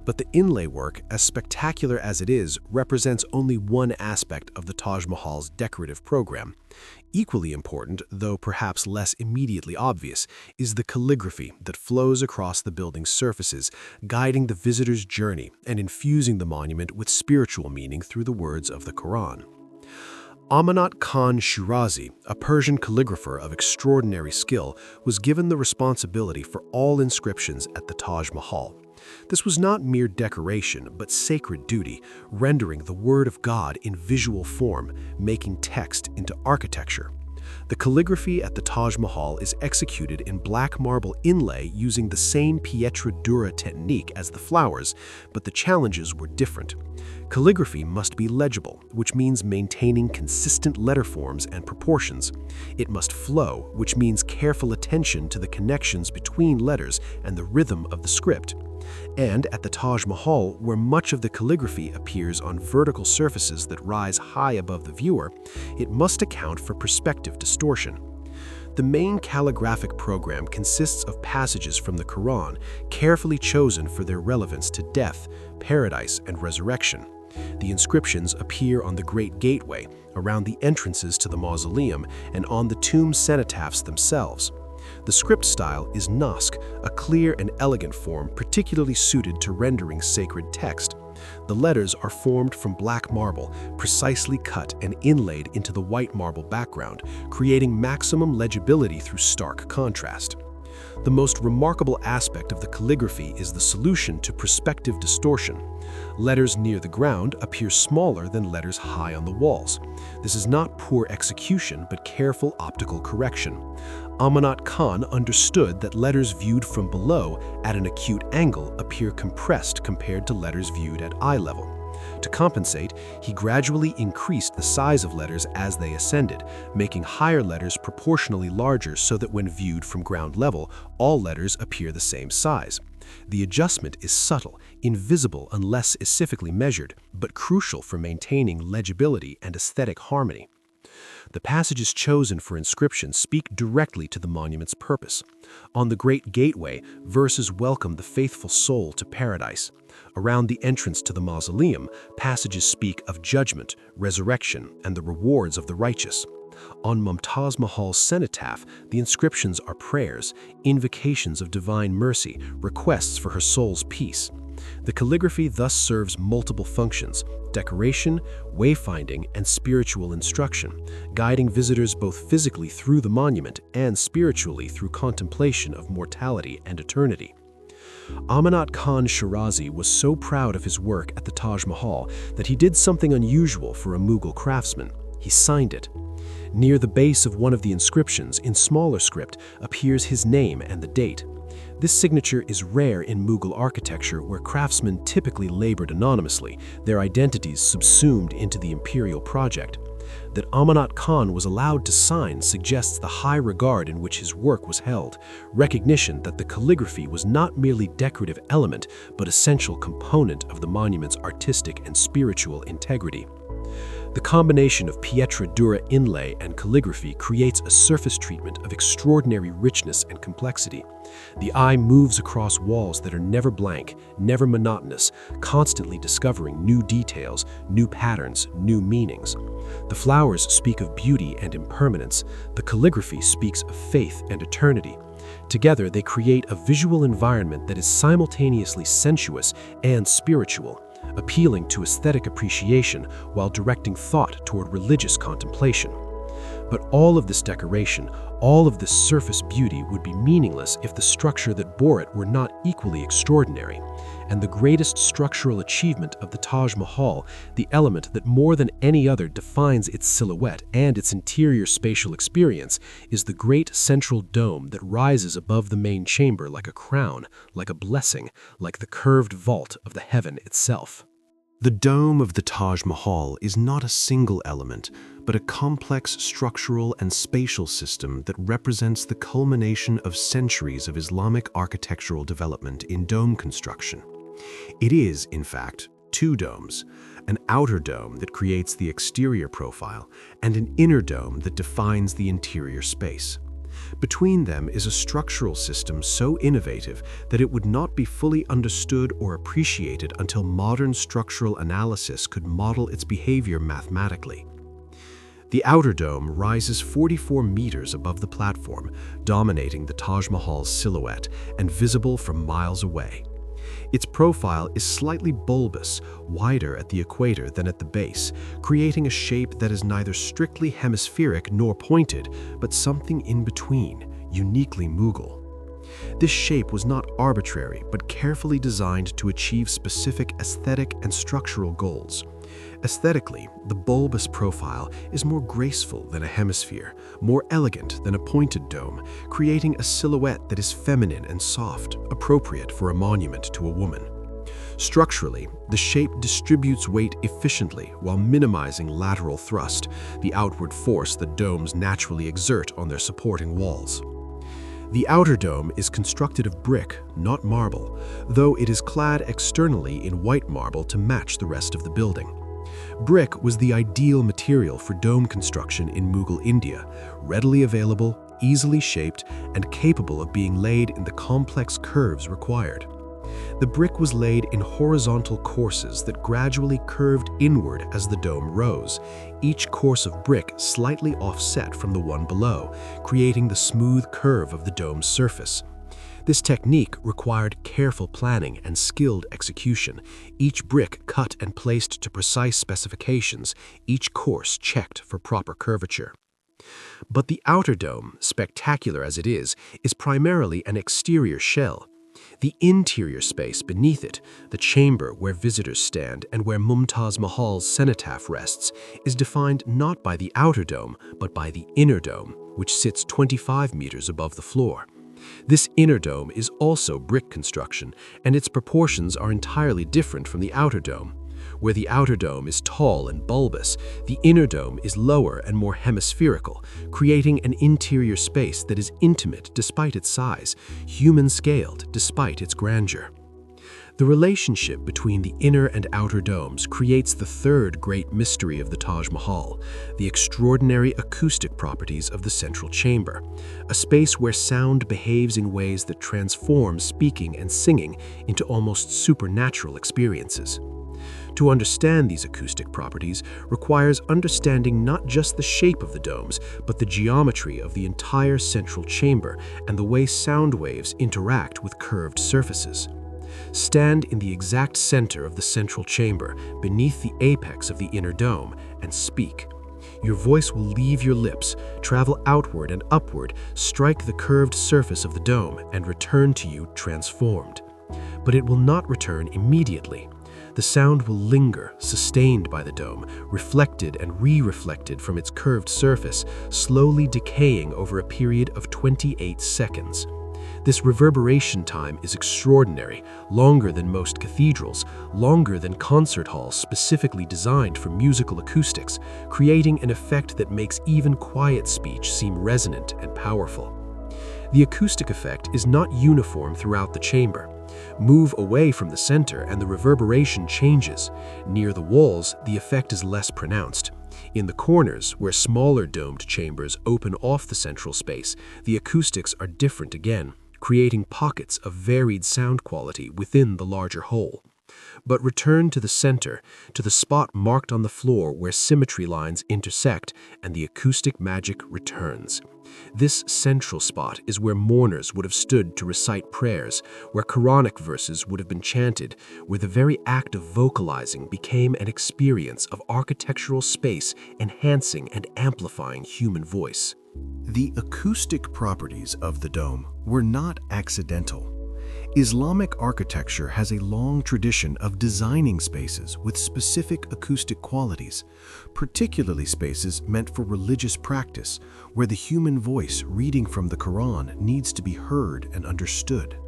But the inlay work, as spectacular as it is, represents only one aspect of the Taj Mahal's decorative program. Equally important, though perhaps less immediately obvious, is the calligraphy that flows across the building's surfaces, guiding the visitor's journey and infusing the monument with spiritual meaning through the words of the Quran. Amanat Khan Shirazi, a Persian calligrapher of extraordinary skill, was given the responsibility for all inscriptions at the Taj Mahal. This was not mere decoration, but sacred duty, rendering the Word of God in visual form, making text into architecture. The calligraphy at the Taj Mahal is executed in black marble inlay using the same Pietra Dura technique as the flowers, but the challenges were different. Calligraphy must be legible, which means maintaining consistent letter forms and proportions. It must flow, which means careful attention to the connections between letters and the rhythm of the script. And at the Taj Mahal, where much of the calligraphy appears on vertical surfaces that rise high above the viewer, it must account for perspective distortion. The main calligraphic program consists of passages from the Quran, carefully chosen for their relevance to death, paradise, and resurrection. The inscriptions appear on the Great Gateway, around the entrances to the mausoleum, and on the tomb cenotaphs themselves. The script style is Naskh, a clear and elegant form particularly suited to rendering sacred text. The letters are formed from black marble, precisely cut and inlaid into the white marble background, creating maximum legibility through stark contrast. The most remarkable aspect of the calligraphy is the solution to perspective distortion. Letters near the ground appear smaller than letters high on the walls. This is not poor execution, but careful optical correction. Amanat Khan understood that letters viewed from below at an acute angle appear compressed compared to letters viewed at eye level. To compensate, he gradually increased the size of letters as they ascended, making higher letters proportionally larger so that when viewed from ground level, all letters appear the same size. The adjustment is subtle, invisible unless specifically measured, but crucial for maintaining legibility and aesthetic harmony. The passages chosen for inscription speak directly to the monument's purpose. On the Great Gateway, verses welcome the faithful soul to paradise. Around the entrance to the mausoleum, passages speak of judgment, resurrection, and the rewards of the righteous. On Taj Mahal's cenotaph, the inscriptions are prayers, invocations of divine mercy, requests for her soul's peace. The calligraphy thus serves multiple functions: decoration, wayfinding, and spiritual instruction, guiding visitors both physically through the monument and spiritually through contemplation of mortality and eternity. Amanat Khan Shirazi was so proud of his work at the Taj Mahal that he did something unusual for a Mughal craftsman. He signed it. Near the base of one of the inscriptions, in smaller script, appears his name and the date. This signature is rare in Mughal architecture, where craftsmen typically labored anonymously, their identities subsumed into the imperial project. That Amanat Khan was allowed to sign suggests the high regard in which his work was held, recognition that the calligraphy was not merely decorative element, but essential component of the monument's artistic and spiritual integrity. The combination of Pietra Dura inlay and calligraphy creates a surface treatment of extraordinary richness and complexity. The eye moves across walls that are never blank, never monotonous, constantly discovering new details, new patterns, new meanings. The flowers speak of beauty and impermanence. The calligraphy speaks of faith and eternity. Together, they create a visual environment that is simultaneously sensuous and spiritual, appealing to aesthetic appreciation while directing thought toward religious contemplation. But all of this decoration, all of this surface beauty would be meaningless if the structure that bore it were not equally extraordinary. And the greatest structural achievement of the Taj Mahal, the element that more than any other defines its silhouette and its interior spatial experience, is the great central dome that rises above the main chamber like a crown, like a blessing, like the curved vault of the heaven itself. The dome of the Taj Mahal is not a single element, but a complex structural and spatial system that represents the culmination of centuries of Islamic architectural development in dome construction. It is, in fact, two domes, an outer dome that creates the exterior profile and an inner dome that defines the interior space. Between them is a structural system so innovative that it would not be fully understood or appreciated until modern structural analysis could model its behavior mathematically. The outer dome rises 44 meters above the platform, dominating the Taj Mahal's silhouette and visible from miles away. Its profile is slightly bulbous, wider at the equator than at the base, creating a shape that is neither strictly hemispheric nor pointed, but something in between, uniquely Mughal. This shape was not arbitrary, but carefully designed to achieve specific aesthetic and structural goals. Aesthetically, the bulbous profile is more graceful than a hemisphere, more elegant than a pointed dome, creating a silhouette that is feminine and soft, appropriate for a monument to a woman. Structurally, the shape distributes weight efficiently while minimizing lateral thrust, the outward force that domes naturally exert on their supporting walls. The outer dome is constructed of brick, not marble, though it is clad externally in white marble to match the rest of the building. Brick was the ideal material for dome construction in Mughal India, readily available, easily shaped, and capable of being laid in the complex curves required. The brick was laid in horizontal courses that gradually curved inward as the dome rose, each course of brick slightly offset from the one below, creating the smooth curve of the dome's surface. This technique required careful planning and skilled execution, each brick cut and placed to precise specifications, each course checked for proper curvature. But the outer dome, spectacular as it is primarily an exterior shell. The interior space beneath it, the chamber where visitors stand and where Taj Mahal's cenotaph rests, is defined not by the outer dome, but by the inner dome, which sits 25 meters above the floor. This inner dome is also brick construction, and its proportions are entirely different from the outer dome. Where the outer dome is tall and bulbous, the inner dome is lower and more hemispherical, creating an interior space that is intimate despite its size, human-scaled despite its grandeur. The relationship between the inner and outer domes creates the third great mystery of the Taj Mahal, the extraordinary acoustic properties of the central chamber, a space where sound behaves in ways that transform speaking and singing into almost supernatural experiences. To understand these acoustic properties requires understanding not just the shape of the domes, but the geometry of the entire central chamber and the way sound waves interact with curved surfaces. Stand in the exact center of the central chamber, beneath the apex of the inner dome, and speak. Your voice will leave your lips, travel outward and upward, strike the curved surface of the dome, and return to you transformed. But it will not return immediately. The sound will linger, sustained by the dome, reflected and re-reflected from its curved surface, slowly decaying over a period of 28 seconds. This reverberation time is extraordinary, longer than most cathedrals, longer than concert halls specifically designed for musical acoustics, creating an effect that makes even quiet speech seem resonant and powerful. The acoustic effect is not uniform throughout the chamber. Move away from the center and the reverberation changes. Near the walls, the effect is less pronounced. In the corners, where smaller domed chambers open off the central space, the acoustics are different again, creating pockets of varied sound quality within the larger whole. But return to the center, to the spot marked on the floor where symmetry lines intersect, and the acoustic magic returns. This central spot is where mourners would have stood to recite prayers, where Quranic verses would have been chanted, where the very act of vocalizing became an experience of architectural space, enhancing and amplifying human voice. The acoustic properties of the dome were not accidental. Islamic architecture has a long tradition of designing spaces with specific acoustic qualities, particularly spaces meant for religious practice, where the human voice reading from the Quran needs to be heard and understood.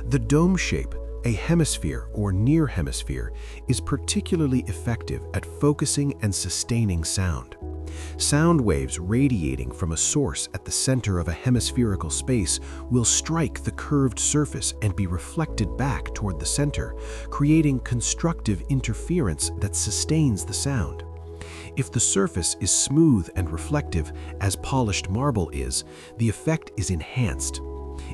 The dome shape, a hemisphere or near hemisphere, is particularly effective at focusing and sustaining sound. Sound waves radiating from a source at the center of a hemispherical space will strike the curved surface and be reflected back toward the center, creating constructive interference that sustains the sound. If the surface is smooth and reflective, as polished marble is, the effect is enhanced.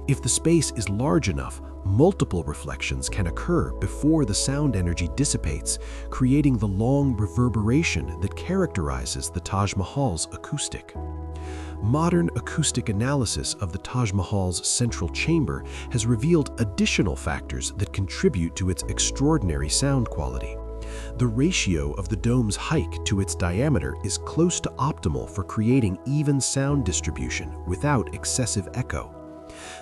If the space is large enough, multiple reflections can occur before the sound energy dissipates, creating the long reverberation that characterizes the Taj Mahal's acoustic. Modern acoustic analysis of the Taj Mahal's central chamber has revealed additional factors that contribute to its extraordinary sound quality. The ratio of the dome's height to its diameter is close to optimal for creating even sound distribution without excessive echo.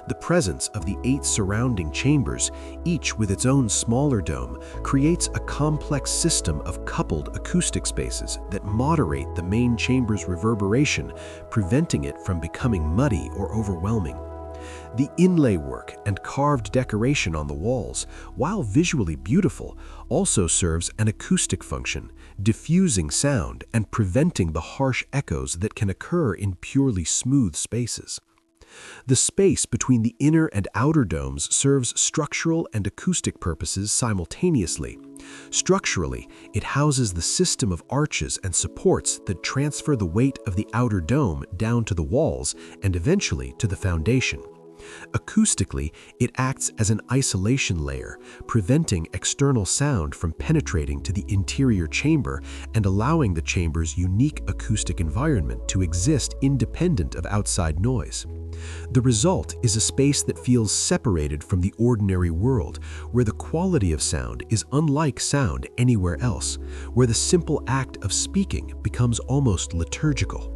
The presence of the 8 surrounding chambers, each with its own smaller dome, creates a complex system of coupled acoustic spaces that moderate the main chamber's reverberation, preventing it from becoming muddy or overwhelming. The inlay work and carved decoration on the walls, while visually beautiful, also serves an acoustic function, diffusing sound and preventing the harsh echoes that can occur in purely smooth spaces. The space between the inner and outer domes serves structural and acoustic purposes simultaneously. Structurally, it houses the system of arches and supports that transfer the weight of the outer dome down to the walls and eventually to the foundation. Acoustically, it acts as an isolation layer, preventing external sound from penetrating to the interior chamber and allowing the chamber's unique acoustic environment to exist independent of outside noise. The result is a space that feels separated from the ordinary world, where the quality of sound is unlike sound anywhere else, where the simple act of speaking becomes almost liturgical.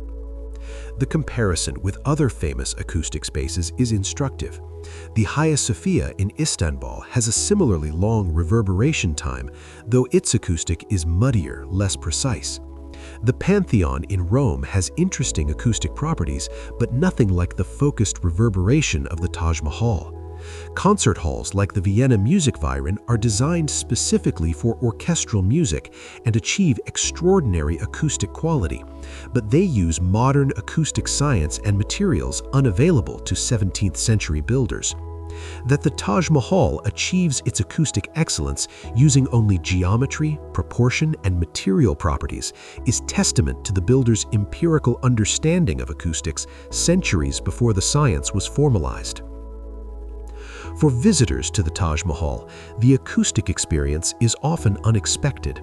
The comparison with other famous acoustic spaces is instructive. The Hagia Sophia in Istanbul has a similarly long reverberation time, though its acoustic is muddier, less precise. The Pantheon in Rome has interesting acoustic properties, but nothing like the focused reverberation of the Taj Mahal. Concert halls like the Vienna Musikverein are designed specifically for orchestral music and achieve extraordinary acoustic quality, but they use modern acoustic science and materials unavailable to 17th century builders. That the Taj Mahal achieves its acoustic excellence using only geometry, proportion, and material properties is testament to the builder's empirical understanding of acoustics centuries before the science was formalized. For visitors to the Taj Mahal, the acoustic experience is often unexpected.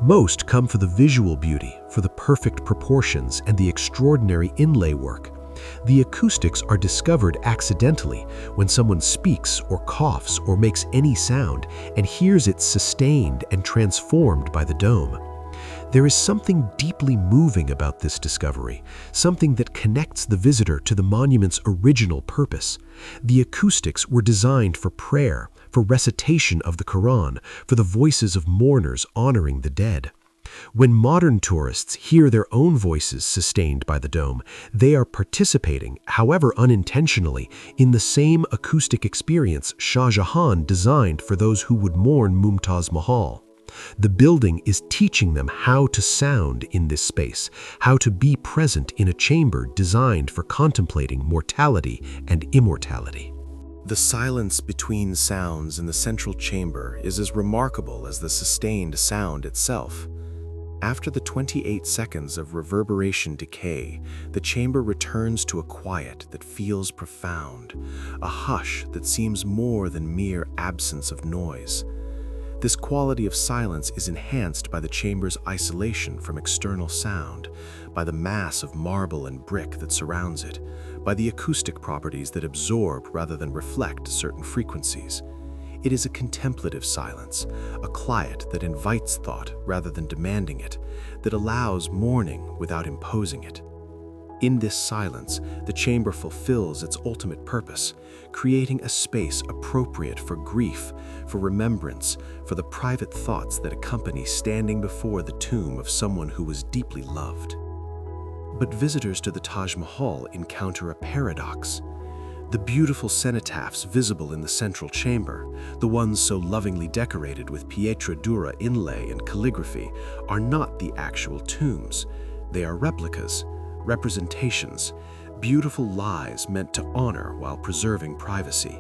Most come for the visual beauty, for the perfect proportions, and the extraordinary inlay work. The acoustics are discovered accidentally when someone speaks or coughs or makes any sound and hears it sustained and transformed by the dome. There is something deeply moving about this discovery, something that connects the visitor to the monument's original purpose. The acoustics were designed for prayer, for recitation of the Quran, for the voices of mourners honoring the dead. When modern tourists hear their own voices sustained by the dome, they are participating, however unintentionally, in the same acoustic experience Shah Jahan designed for those who would mourn Mumtaz Mahal. The building is teaching them how to sound in this space, how to be present in a chamber designed for contemplating mortality and immortality. The silence between sounds in the central chamber is as remarkable as the sustained sound itself. After the 28 seconds of reverberation decay, the chamber returns to a quiet that feels profound, a hush that seems more than mere absence of noise. This quality of silence is enhanced by the chamber's isolation from external sound, by the mass of marble and brick that surrounds it, by the acoustic properties that absorb rather than reflect certain frequencies. It is a contemplative silence, a quiet that invites thought rather than demanding it, that allows mourning without imposing it. In this silence, the chamber fulfills its ultimate purpose, creating a space appropriate for grief, for remembrance, for the private thoughts that accompany standing before the tomb of someone who was deeply loved. But visitors to the Taj Mahal encounter a paradox. The beautiful cenotaphs visible in the central chamber, the ones so lovingly decorated with Pietra Dura inlay and calligraphy, are not the actual tombs. They are replicas, representations, beautiful lies meant to honor while preserving privacy.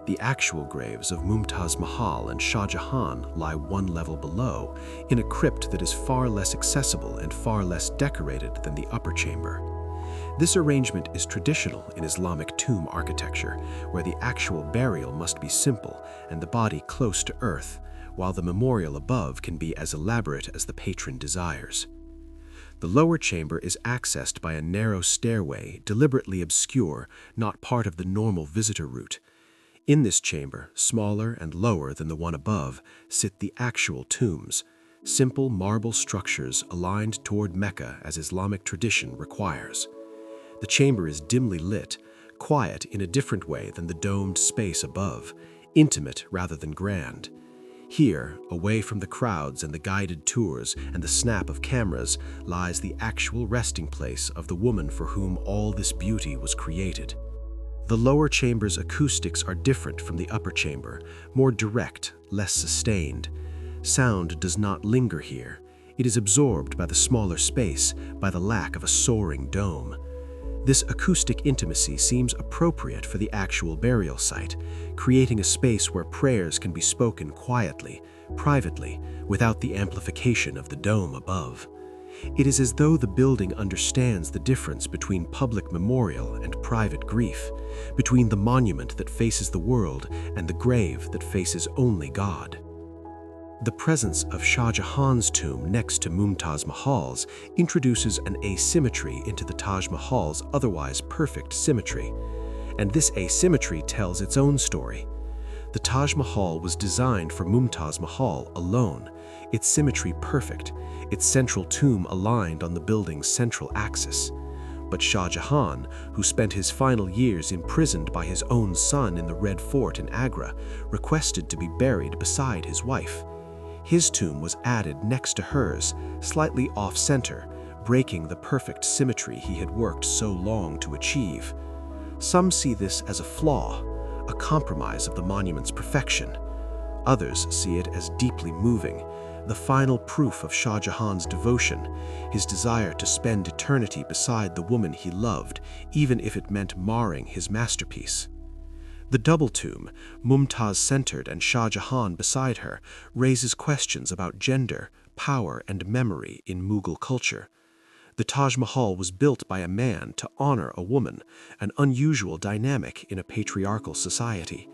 The actual graves of Mumtaz Mahal and Shah Jahan lie one level below, in a crypt that is far less accessible and far less decorated than the upper chamber. This arrangement is traditional in Islamic tomb architecture, where the actual burial must be simple and the body close to earth, while the memorial above can be as elaborate as the patron desires. The lower chamber is accessed by a narrow stairway, deliberately obscure, not part of the normal visitor route. In this chamber, smaller and lower than the one above, sit the actual tombs, simple marble structures aligned toward Mecca as Islamic tradition requires. The chamber is dimly lit, quiet in a different way than the domed space above, intimate rather than grand. Here, away from the crowds and the guided tours and the snap of cameras, lies the actual resting place of the woman for whom all this beauty was created. The lower chamber's acoustics are different from the upper chamber, more direct, less sustained. Sound does not linger here. It is absorbed by the smaller space, by the lack of a soaring dome. This acoustic intimacy seems appropriate for the actual burial site, creating a space where prayers can be spoken quietly, privately, without the amplification of the dome above. It is as though the building understands the difference between public memorial and private grief, between the monument that faces the world and the grave that faces only God. The presence of Shah Jahan's tomb next to Mumtaz Mahal's introduces an asymmetry into the Taj Mahal's otherwise perfect symmetry, and this asymmetry tells its own story. The Taj Mahal was designed for Mumtaz Mahal alone, its symmetry perfect, its central tomb aligned on the building's central axis. But Shah Jahan, who spent his final years imprisoned by his own son in the Red Fort in Agra, requested to be buried beside his wife. His tomb was added next to hers, slightly off-center, breaking the perfect symmetry he had worked so long to achieve. Some see this as a flaw, a compromise of the monument's perfection. Others see it as deeply moving, the final proof of Shah Jahan's devotion, his desire to spend eternity beside the woman he loved, even if it meant marring his masterpiece. The double tomb, Mumtaz-centered and Shah Jahan beside her, raises questions about gender, power, and memory in Mughal culture. The Taj Mahal was built by a man to honor a woman, an unusual dynamic in a patriarchal society.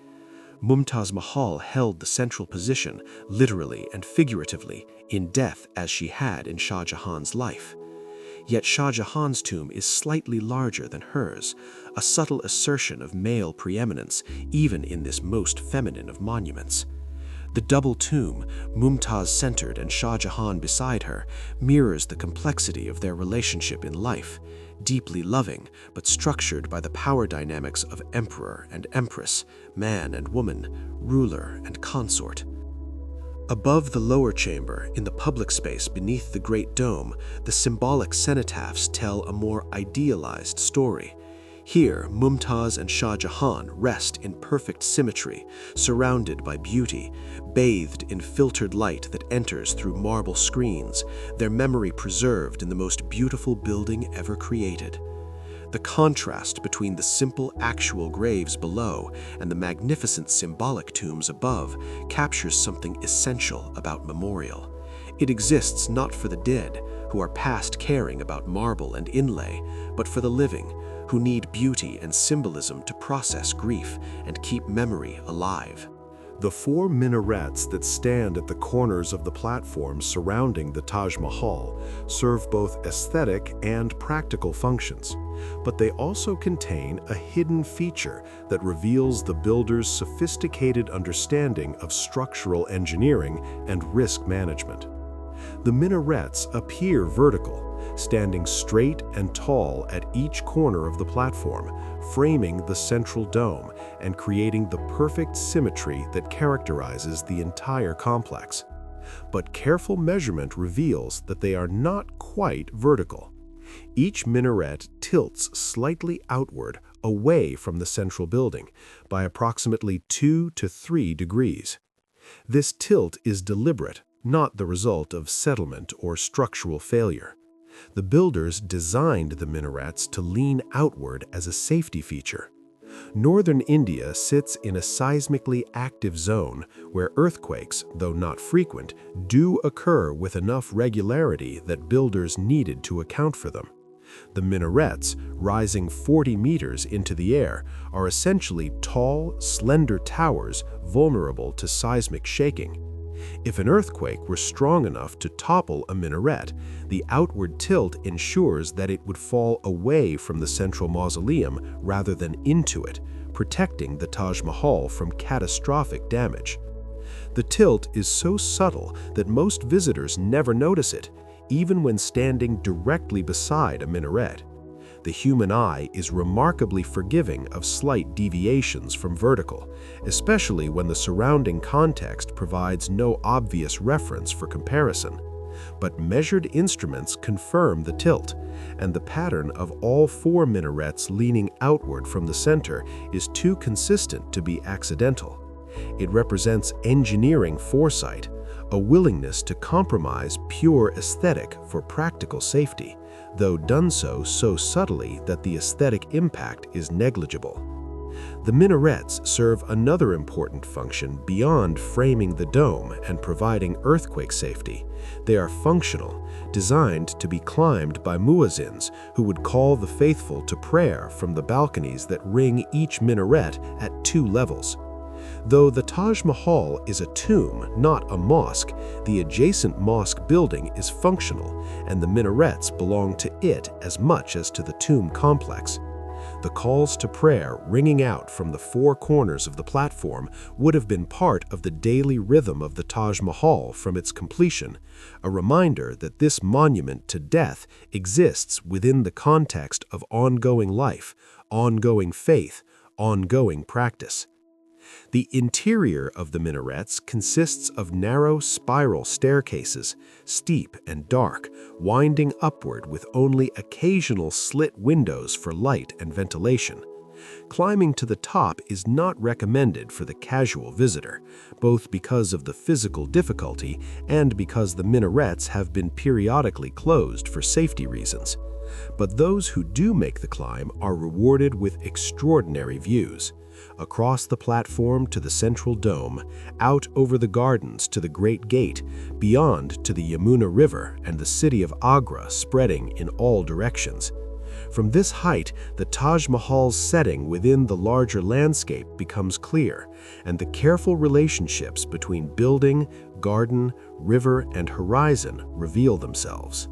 Mumtaz Mahal held the central position, literally and figuratively, in death as she had in Shah Jahan's life. Yet Shah Jahan's tomb is slightly larger than hers, a subtle assertion of male preeminence even in this most feminine of monuments. The double tomb, Mumtaz-centered and Shah Jahan beside her, mirrors the complexity of their relationship in life, deeply loving but structured by the power dynamics of emperor and empress, man and woman, ruler and consort. Above the lower chamber, in the public space beneath the Great Dome, the symbolic cenotaphs tell a more idealized story. Here, Mumtaz and Shah Jahan rest in perfect symmetry, surrounded by beauty, bathed in filtered light that enters through marble screens, their memory preserved in the most beautiful building ever created. The contrast between the simple actual graves below and the magnificent symbolic tombs above captures something essential about memorial. It exists not for the dead, who are past caring about marble and inlay, but for the living, who need beauty and symbolism to process grief and keep memory alive. The four minarets that stand at the corners of the platforms surrounding the Taj Mahal serve both aesthetic and practical functions, but they also contain a hidden feature that reveals the builder's sophisticated understanding of structural engineering and risk management. The minarets appear vertical, standing straight and tall at each corner of the platform, framing the central dome and creating the perfect symmetry that characterizes the entire complex. But careful measurement reveals that they are not quite vertical. Each minaret tilts slightly outward away from the central building by approximately 2 to 3 degrees. This tilt is deliberate, not the result of settlement or structural failure. The builders designed the minarets to lean outward as a safety feature. Northern India sits in a seismically active zone where earthquakes, though not frequent, do occur with enough regularity that builders needed to account for them. The minarets, rising 40 meters into the air, are essentially tall, slender towers vulnerable to seismic shaking. If an earthquake were strong enough to topple a minaret, the outward tilt ensures that it would fall away from the central mausoleum rather than into it, protecting the Taj Mahal from catastrophic damage. The tilt is so subtle that most visitors never notice it, even when standing directly beside a minaret. The human eye is remarkably forgiving of slight deviations from vertical, especially when the surrounding context provides no obvious reference for comparison. But measured instruments confirm the tilt, and the pattern of all four minarets leaning outward from the center is too consistent to be accidental. It represents engineering foresight, a willingness to compromise pure aesthetic for practical safety, though done so subtly that the aesthetic impact is negligible. The minarets serve another important function beyond framing the dome and providing earthquake safety. They are functional, designed to be climbed by muezzins who would call the faithful to prayer from the balconies that ring each minaret at 2 levels. Though the Taj Mahal is a tomb, not a mosque, the adjacent mosque building is functional, and the minarets belong to it as much as to the tomb complex. The calls to prayer ringing out from the four corners of the platform would have been part of the daily rhythm of the Taj Mahal from its completion, a reminder that this monument to death exists within the context of ongoing life, ongoing faith, ongoing practice. The interior of the minarets consists of narrow spiral staircases, steep and dark, winding upward with only occasional slit windows for light and ventilation. Climbing to the top is not recommended for the casual visitor, both because of the physical difficulty and because the minarets have been periodically closed for safety reasons. But those who do make the climb are rewarded with extraordinary views. Across the platform to the central dome, out over the gardens to the Great Gate, beyond to the Yamuna River and the city of Agra spreading in all directions. From this height, the Taj Mahal's setting within the larger landscape becomes clear, and the careful relationships between building, garden, river, and horizon reveal themselves.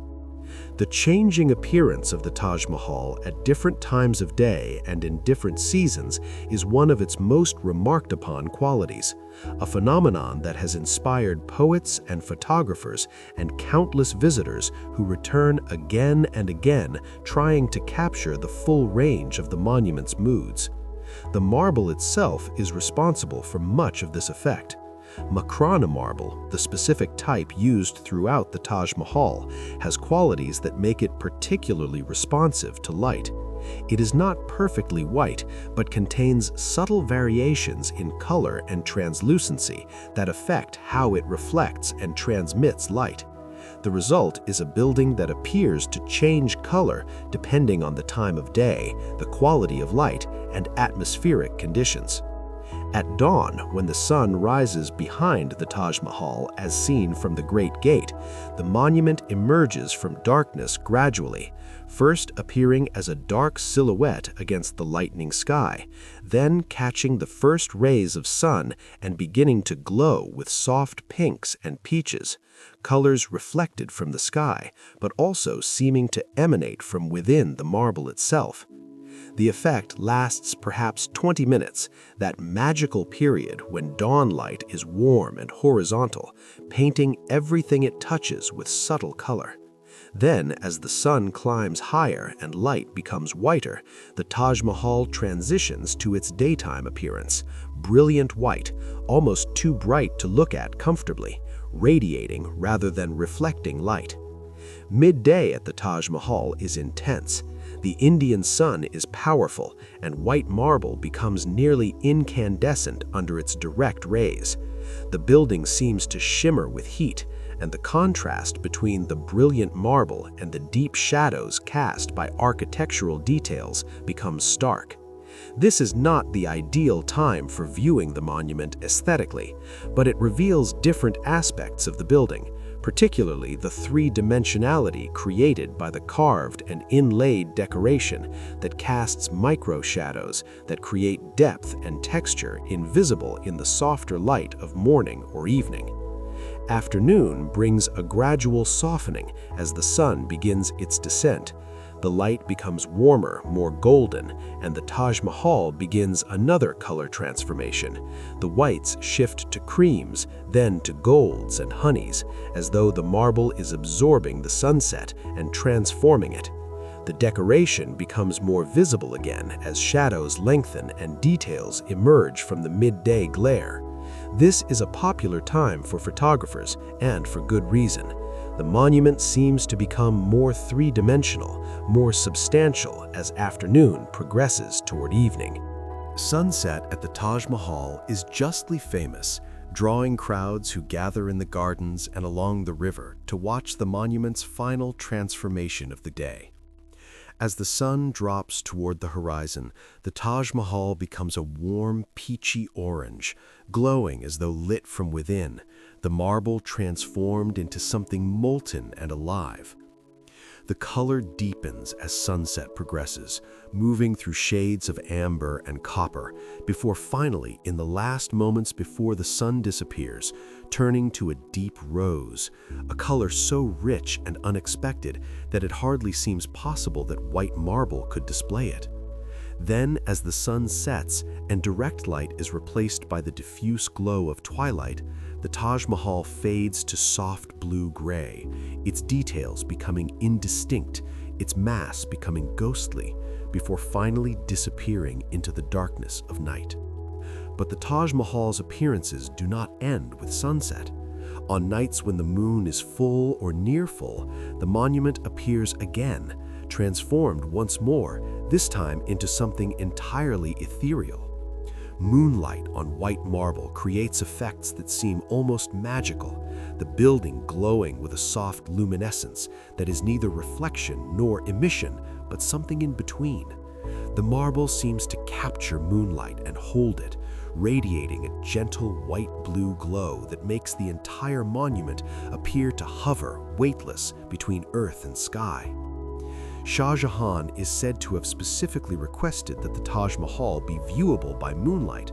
The changing appearance of the Taj Mahal at different times of day and in different seasons is one of its most remarked upon qualities, a phenomenon that has inspired poets and photographers and countless visitors who return again and again trying to capture the full range of the monument's moods. The marble itself is responsible for much of this effect. Makrana marble, the specific type used throughout the Taj Mahal, has qualities that make it particularly responsive to light. It is not perfectly white, but contains subtle variations in color and translucency that affect how it reflects and transmits light. The result is a building that appears to change color depending on the time of day, the quality of light, and atmospheric conditions. At dawn, when the sun rises behind the Taj Mahal as seen from the Great Gate, the monument emerges from darkness gradually, first appearing as a dark silhouette against the lightening sky, then catching the first rays of sun and beginning to glow with soft pinks and peaches, colors reflected from the sky, but also seeming to emanate from within the marble itself. The effect lasts perhaps 20 minutes, that magical period when dawn light is warm and horizontal, painting everything it touches with subtle color. Then, as the sun climbs higher and light becomes whiter, the Taj Mahal transitions to its daytime appearance, brilliant white, almost too bright to look at comfortably, radiating rather than reflecting light. Midday at the Taj Mahal is intense. The Indian sun is powerful, and white marble becomes nearly incandescent under its direct rays. The building seems to shimmer with heat, and the contrast between the brilliant marble and the deep shadows cast by architectural details becomes stark. This is not the ideal time for viewing the monument aesthetically, but it reveals different aspects of the building, particularly the three-dimensionality created by the carved and inlaid decoration that casts micro-shadows that create depth and texture invisible in the softer light of morning or evening. Afternoon brings a gradual softening as the sun begins its descent. The light becomes warmer, more golden, and the Taj Mahal begins another color transformation. The whites shift to creams, then to golds and honeys, as though the marble is absorbing the sunset and transforming it. The decoration becomes more visible again as shadows lengthen and details emerge from the midday glare. This is a popular time for photographers, and for good reason. The monument seems to become more three-dimensional, more substantial as afternoon progresses toward evening. Sunset at the Taj Mahal is justly famous, drawing crowds who gather in the gardens and along the river to watch the monument's final transformation of the day. As the sun drops toward the horizon, the Taj Mahal becomes a warm, peachy orange, glowing as though lit from within, the marble transformed into something molten and alive. The color deepens as sunset progresses, moving through shades of amber and copper, before finally, in the last moments before the sun disappears, turning to a deep rose, a color so rich and unexpected that it hardly seems possible that white marble could display it. Then, as the sun sets and direct light is replaced by the diffuse glow of twilight, the Taj Mahal fades to soft blue-gray, its details becoming indistinct, its mass becoming ghostly, before finally disappearing into the darkness of night. But the Taj Mahal's appearances do not end with sunset. On nights when the moon is full or near full, the monument appears again, transformed once more, this time into something entirely ethereal. Moonlight on white marble creates effects that seem almost magical, the building glowing with a soft luminescence that is neither reflection nor emission, but something in between. The marble seems to capture moonlight and hold it, radiating a gentle white-blue glow that makes the entire monument appear to hover weightless between earth and sky. Shah Jahan is said to have specifically requested that the Taj Mahal be viewable by moonlight,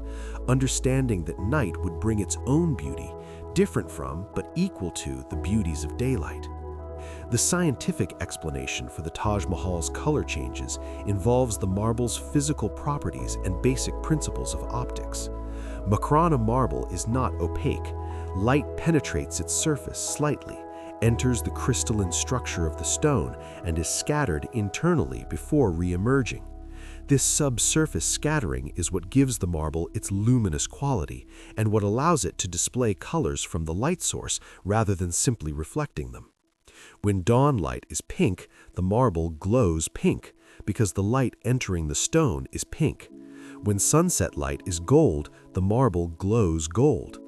understanding that night would bring its own beauty, different from but equal to the beauties of daylight. The scientific explanation for the Taj Mahal's color changes involves the marble's physical properties and basic principles of optics. Makrana marble is not opaque. Light penetrates its surface slightly, enters the crystalline structure of the stone, and is scattered internally before re-emerging. This subsurface scattering is what gives the marble its luminous quality and what allows it to display colors from the light source rather than simply reflecting them. When dawn light is pink, the marble glows pink because the light entering the stone is pink. When sunset light is gold, the marble glows gold.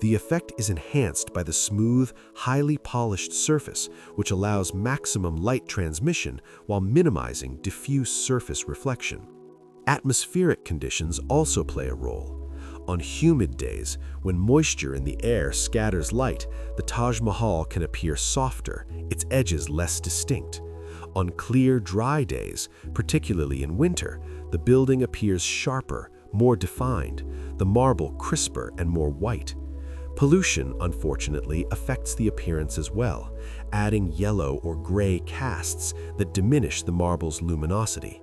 The effect is enhanced by the smooth, highly polished surface, which allows maximum light transmission while minimizing diffuse surface reflection. Atmospheric conditions also play a role. On humid days, when moisture in the air scatters light, the Taj Mahal can appear softer, its edges less distinct. On clear, dry days, particularly in winter, the building appears sharper, more defined, the marble crisper and more white. Pollution, unfortunately, affects the appearance as well, adding yellow or gray casts that diminish the marble's luminosity.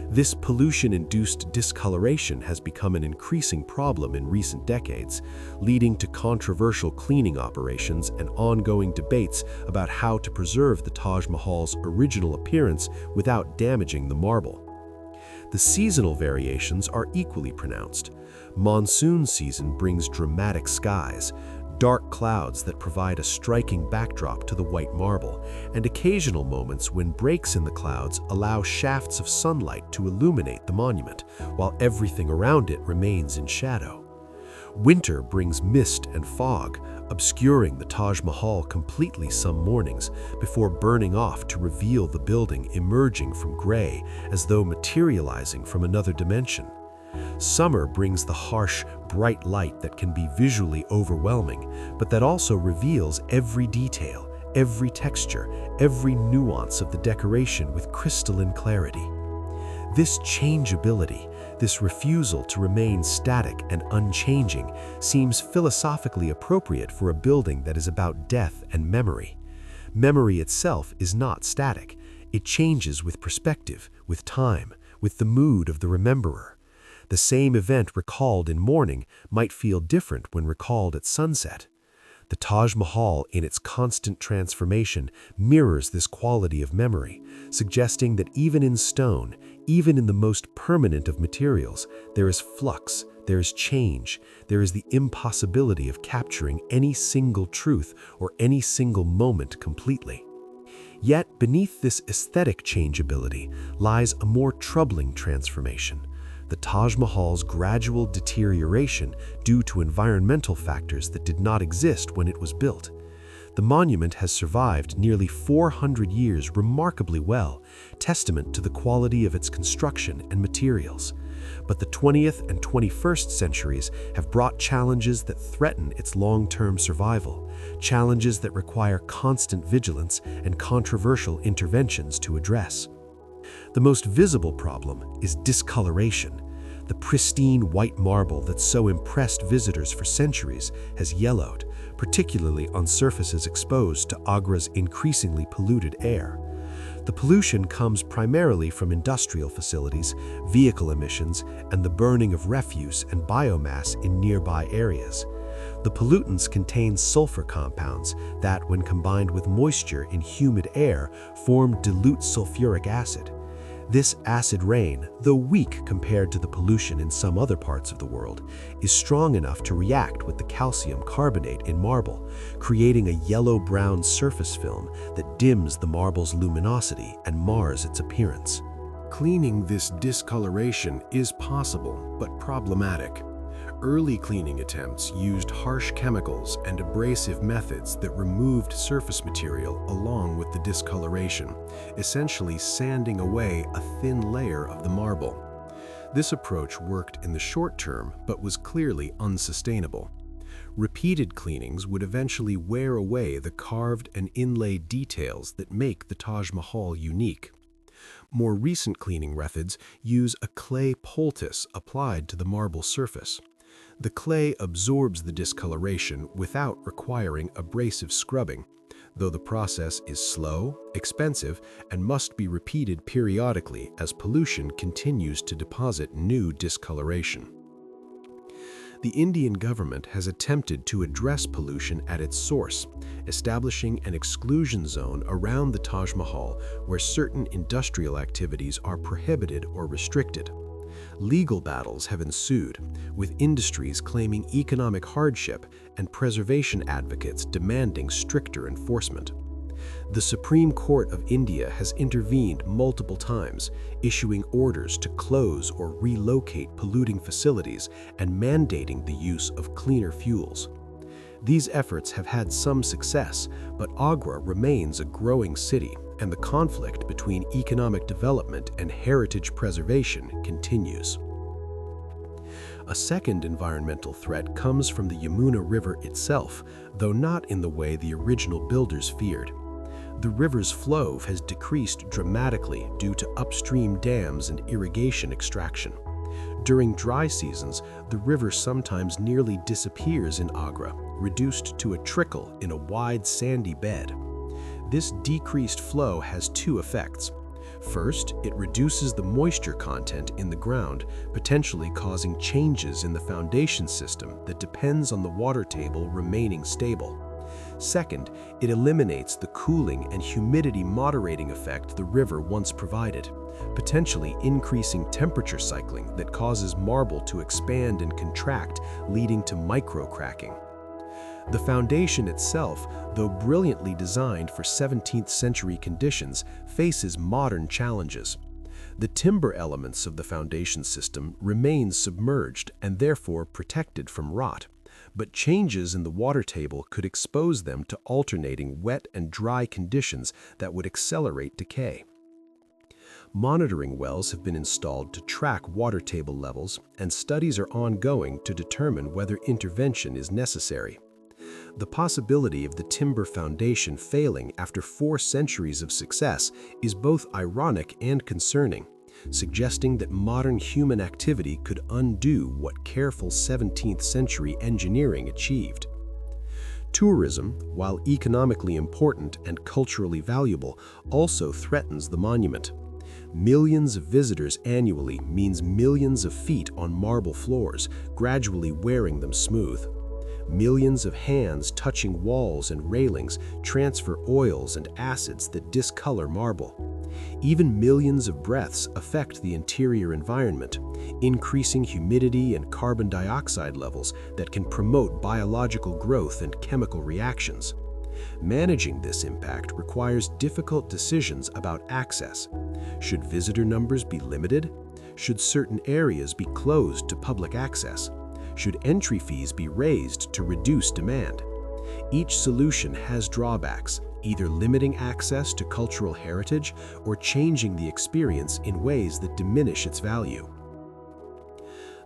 This pollution-induced discoloration has become an increasing problem in recent decades, leading to controversial cleaning operations and ongoing debates about how to preserve the Taj Mahal's original appearance without damaging the marble. The seasonal variations are equally pronounced. Monsoon season brings dramatic skies, dark clouds that provide a striking backdrop to the white marble, and occasional moments when breaks in the clouds allow shafts of sunlight to illuminate the monument, while everything around it remains in shadow. Winter brings mist and fog, obscuring the Taj Mahal completely some mornings before burning off to reveal the building emerging from gray as though materializing from another dimension. Summer brings the harsh, bright light that can be visually overwhelming, but that also reveals every detail, every texture, every nuance of the decoration with crystalline clarity. This changeability, this refusal to remain static and unchanging, seems philosophically appropriate for a building that is about death and memory. Memory itself is not static. It changes with perspective, with time, with the mood of the rememberer. The same event recalled in morning might feel different when recalled at sunset. The Taj Mahal, in its constant transformation, mirrors this quality of memory, suggesting that even in stone, even in the most permanent of materials, there is flux, there is change, there is the impossibility of capturing any single truth or any single moment completely. Yet, beneath this aesthetic changeability lies a more troubling transformation. The Taj Mahal's gradual deterioration due to environmental factors that did not exist when it was built. The monument has survived nearly 400 years remarkably well, testament to the quality of its construction and materials. But the 20th and 21st centuries have brought challenges that threaten its long-term survival, challenges that require constant vigilance and controversial interventions to address. The most visible problem is discoloration. The pristine white marble that so impressed visitors for centuries has yellowed, particularly on surfaces exposed to Agra's increasingly polluted air. The pollution comes primarily from industrial facilities, vehicle emissions, and the burning of refuse and biomass in nearby areas. The pollutants contain sulfur compounds that, when combined with moisture in humid air, form dilute sulfuric acid. This acid rain, though weak compared to the pollution in some other parts of the world, is strong enough to react with the calcium carbonate in marble, creating a yellow-brown surface film that dims the marble's luminosity and mars its appearance. Cleaning this discoloration is possible, but problematic. Early cleaning attempts used harsh chemicals and abrasive methods that removed surface material along with the discoloration, essentially sanding away a thin layer of the marble. This approach worked in the short term, but was clearly unsustainable. Repeated cleanings would eventually wear away the carved and inlaid details that make the Taj Mahal unique. More recent cleaning methods use a clay poultice applied to the marble surface. The clay absorbs the discoloration without requiring abrasive scrubbing, though the process is slow, expensive, and must be repeated periodically as pollution continues to deposit new discoloration. The Indian government has attempted to address pollution at its source, establishing an exclusion zone around the Taj Mahal where certain industrial activities are prohibited or restricted. Legal battles have ensued, with industries claiming economic hardship and preservation advocates demanding stricter enforcement. The Supreme Court of India has intervened multiple times, issuing orders to close or relocate polluting facilities and mandating the use of cleaner fuels. These efforts have had some success, but Agra remains a growing city, and the conflict between economic development and heritage preservation continues. A second environmental threat comes from the Yamuna River itself, though not in the way the original builders feared. The river's flow has decreased dramatically due to upstream dams and irrigation extraction. During dry seasons, the river sometimes nearly disappears in Agra, reduced to a trickle in a wide sandy bed. This decreased flow has two effects. First, it reduces the moisture content in the ground, potentially causing changes in the foundation system that depends on the water table remaining stable. Second, it eliminates the cooling and humidity moderating effect the river once provided, potentially increasing temperature cycling that causes marble to expand and contract, leading to micro-cracking. The foundation itself, though brilliantly designed for 17th century conditions, faces modern challenges. The timber elements of the foundation system remain submerged and therefore protected from rot, but changes in the water table could expose them to alternating wet and dry conditions that would accelerate decay. Monitoring wells have been installed to track water table levels, and studies are ongoing to determine whether intervention is necessary. The possibility of the timber foundation failing after 4 centuries of success is both ironic and concerning, suggesting that modern human activity could undo what careful 17th century engineering achieved. Tourism, while economically important and culturally valuable, also threatens the monument. Millions of visitors annually means millions of feet on marble floors, gradually wearing them smooth. Millions of hands touching walls and railings transfer oils and acids that discolor marble. Even millions of breaths affect the interior environment, increasing humidity and carbon dioxide levels that can promote biological growth and chemical reactions. Managing this impact requires difficult decisions about access. Should visitor numbers be limited? Should certain areas be closed to public access? Should entry fees be raised to reduce demand? Each solution has drawbacks, either limiting access to cultural heritage or changing the experience in ways that diminish its value.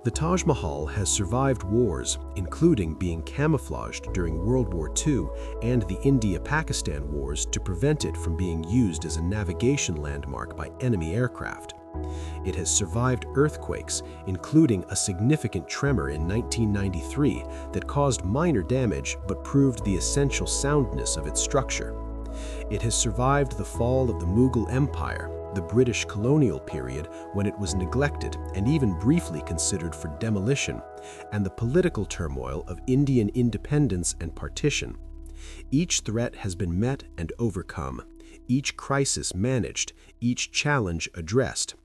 The Taj Mahal has survived wars, including being camouflaged during World War II and the India-Pakistan wars to prevent it from being used as a navigation landmark by enemy aircraft. It has survived earthquakes, including a significant tremor in 1993 that caused minor damage but proved the essential soundness of its structure. It has survived the fall of the Mughal Empire, the British colonial period when it was neglected and even briefly considered for demolition, and the political turmoil of Indian independence and partition. Each threat has been met and overcome, each crisis managed, each challenge addressed.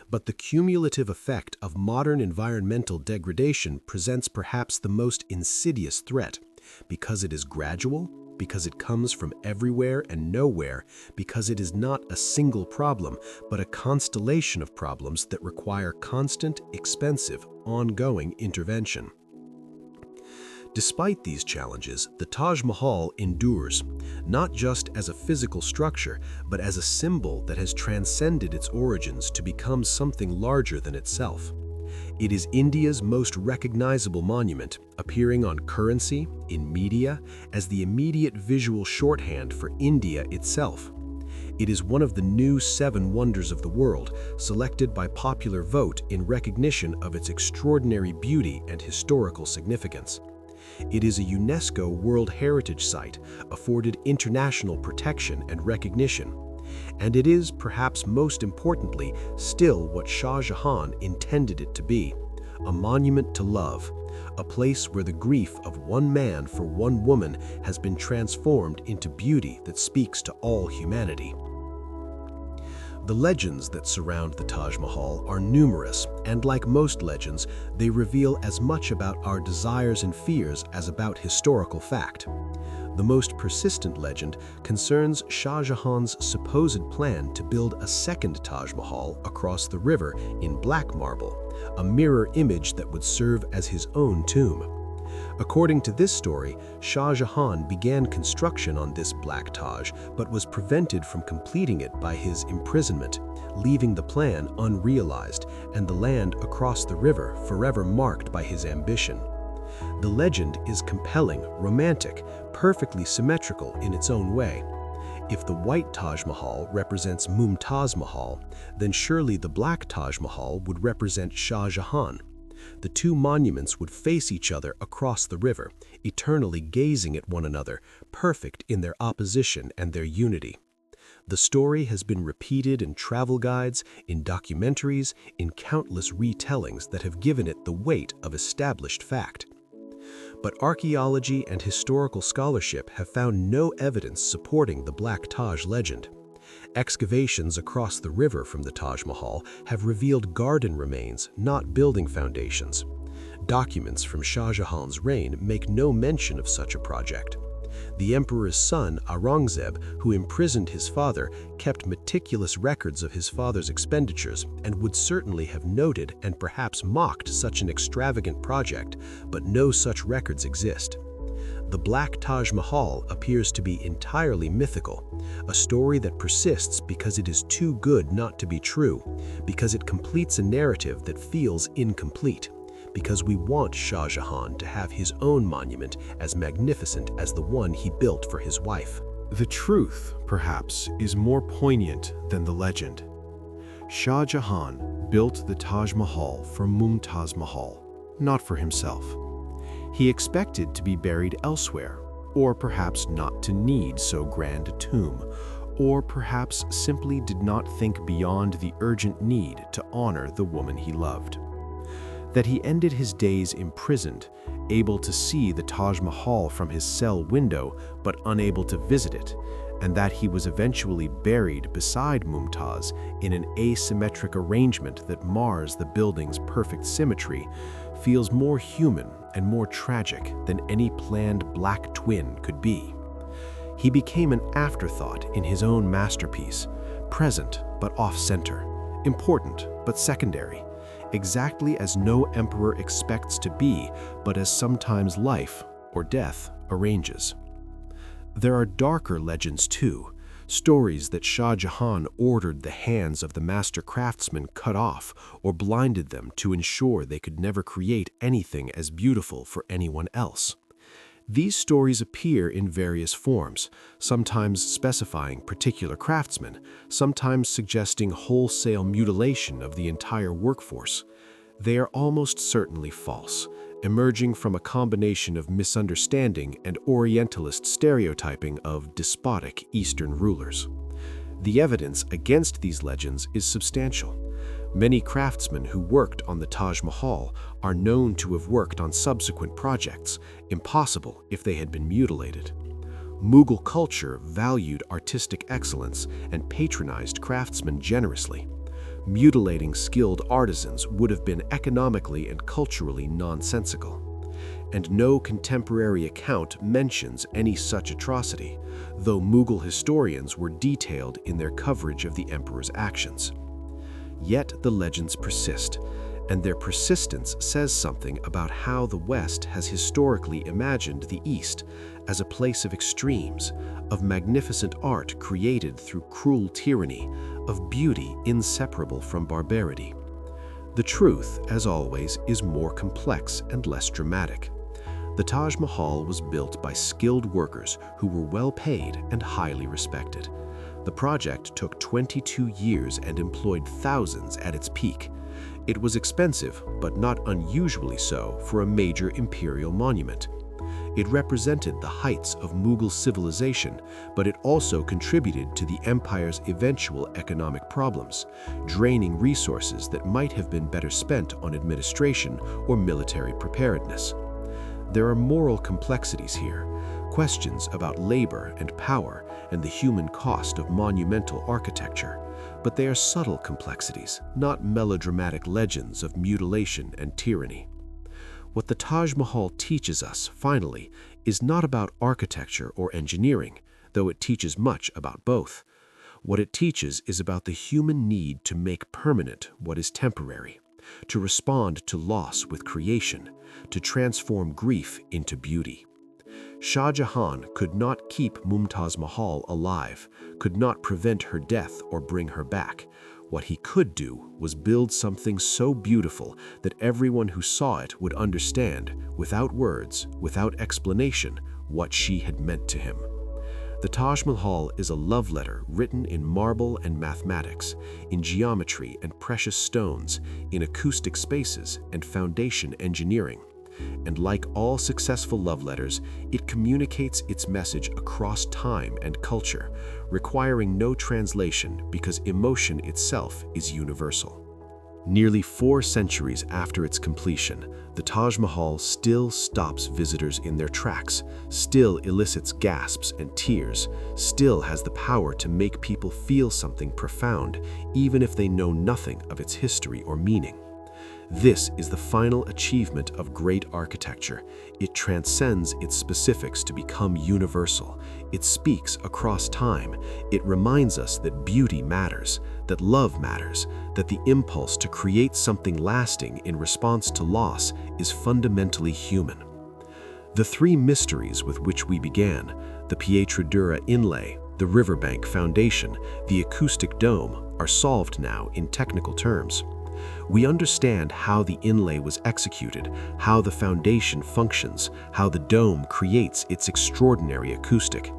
But the cumulative effect of modern environmental degradation presents perhaps the most insidious threat, because it is gradual, because it comes from everywhere and nowhere, because it is not a single problem, but a constellation of problems that require constant, expensive, ongoing intervention. Despite these challenges, the Taj Mahal endures, not just as a physical structure, but as a symbol that has transcended its origins to become something larger than itself. It is India's most recognizable monument, appearing on currency, in media, as the immediate visual shorthand for India itself. It is one of the new 7 wonders of the world, selected by popular vote in recognition of its extraordinary beauty and historical significance. It is a UNESCO World Heritage Site, afforded international protection and recognition. And it is, perhaps most importantly, still what Shah Jahan intended it to be, a monument to love, a place where the grief of one man for one woman has been transformed into beauty that speaks to all humanity. The legends that surround the Taj Mahal are numerous, and like most legends, they reveal as much about our desires and fears as about historical fact. The most persistent legend concerns Shah Jahan's supposed plan to build a second Taj Mahal across the river in black marble, a mirror image that would serve as his own tomb. According to this story, Shah Jahan began construction on this Black Taj, but was prevented from completing it by his imprisonment, leaving the plan unrealized and the land across the river forever marked by his ambition. The legend is compelling, romantic, perfectly symmetrical in its own way. If the white Taj Mahal represents Mumtaz Mahal, then surely the black Taj Mahal would represent Shah Jahan. The two monuments would face each other across the river, eternally gazing at one another, perfect in their opposition and their unity. The story has been repeated in travel guides, in documentaries, in countless retellings that have given it the weight of established fact. But archaeology and historical scholarship have found no evidence supporting the Black Taj legend. Excavations across the river from the Taj Mahal have revealed garden remains, not building foundations. Documents from Shah Jahan's reign make no mention of such a project. The emperor's son, Aurangzeb, who imprisoned his father, kept meticulous records of his father's expenditures and would certainly have noted and perhaps mocked such an extravagant project, but no such records exist. The Black Taj Mahal appears to be entirely mythical, a story that persists because it is too good not to be true, because it completes a narrative that feels incomplete, because we want Shah Jahan to have his own monument as magnificent as the one he built for his wife. The truth, perhaps, is more poignant than the legend. Shah Jahan built the Taj Mahal for Mumtaz Mahal, not for himself. He expected to be buried elsewhere, or perhaps not to need so grand a tomb, or perhaps simply did not think beyond the urgent need to honor the woman he loved. That he ended his days imprisoned, able to see the Taj Mahal from his cell window but unable to visit it, and that he was eventually buried beside Mumtaz in an asymmetric arrangement that mars the building's perfect symmetry, feels more human and more tragic than any planned black twin could be. He became an afterthought in his own masterpiece, present but off-center, important but secondary, exactly as no emperor expects to be, but as sometimes life or death arranges. There are darker legends too, stories that Shah Jahan ordered the hands of the master craftsmen cut off or blinded them to ensure they could never create anything as beautiful for anyone else. These stories appear in various forms, sometimes specifying particular craftsmen, sometimes suggesting wholesale mutilation of the entire workforce. They are almost certainly false, emerging from a combination of misunderstanding and Orientalist stereotyping of despotic Eastern rulers. The evidence against these legends is substantial. Many craftsmen who worked on the Taj Mahal are known to have worked on subsequent projects, impossible if they had been mutilated. Mughal culture valued artistic excellence and patronized craftsmen generously. Mutilating skilled artisans would have been economically and culturally nonsensical. And no contemporary account mentions any such atrocity, though Mughal historians were detailed in their coverage of the emperor's actions. Yet the legends persist, and their persistence says something about how the West has historically imagined the East as a place of extremes, of magnificent art created through cruel tyranny, of beauty inseparable from barbarity. The truth, as always, is more complex and less dramatic. The Taj Mahal was built by skilled workers who were well paid and highly respected. The project took 22 years and employed thousands at its peak. It was expensive, but not unusually so for a major imperial monument. It represented the heights of Mughal civilization, but it also contributed to the empire's eventual economic problems, draining resources that might have been better spent on administration or military preparedness. There are moral complexities here, questions about labor and power and the human cost of monumental architecture, but they are subtle complexities, not melodramatic legends of mutilation and tyranny. What the Taj Mahal teaches us, finally, is not about architecture or engineering, though it teaches much about both. What it teaches is about the human need to make permanent what is temporary, to respond to loss with creation, to transform grief into beauty. Shah Jahan could not keep Mumtaz Mahal alive, could not prevent her death or bring her back. What he could do was build something so beautiful that everyone who saw it would understand, without words, without explanation, what she had meant to him. The Taj Mahal is a love letter written in marble and mathematics, in geometry and precious stones, in acoustic spaces and foundation engineering. And like all successful love letters, it communicates its message across time and culture, requiring no translation because emotion itself is universal. Nearly 4 centuries after its completion, the Taj Mahal still stops visitors in their tracks, still elicits gasps and tears, still has the power to make people feel something profound, even if they know nothing of its history or meaning. This is the final achievement of great architecture. It transcends its specifics to become universal. It speaks across time. It reminds us that beauty matters, that love matters, that the impulse to create something lasting in response to loss is fundamentally human. The 3 mysteries with which we began, the Pietra Dura inlay, the Riverbank foundation, the acoustic dome, are solved now in technical terms. We understand how the inlay was executed, how the foundation functions, how the dome creates its extraordinary acoustic.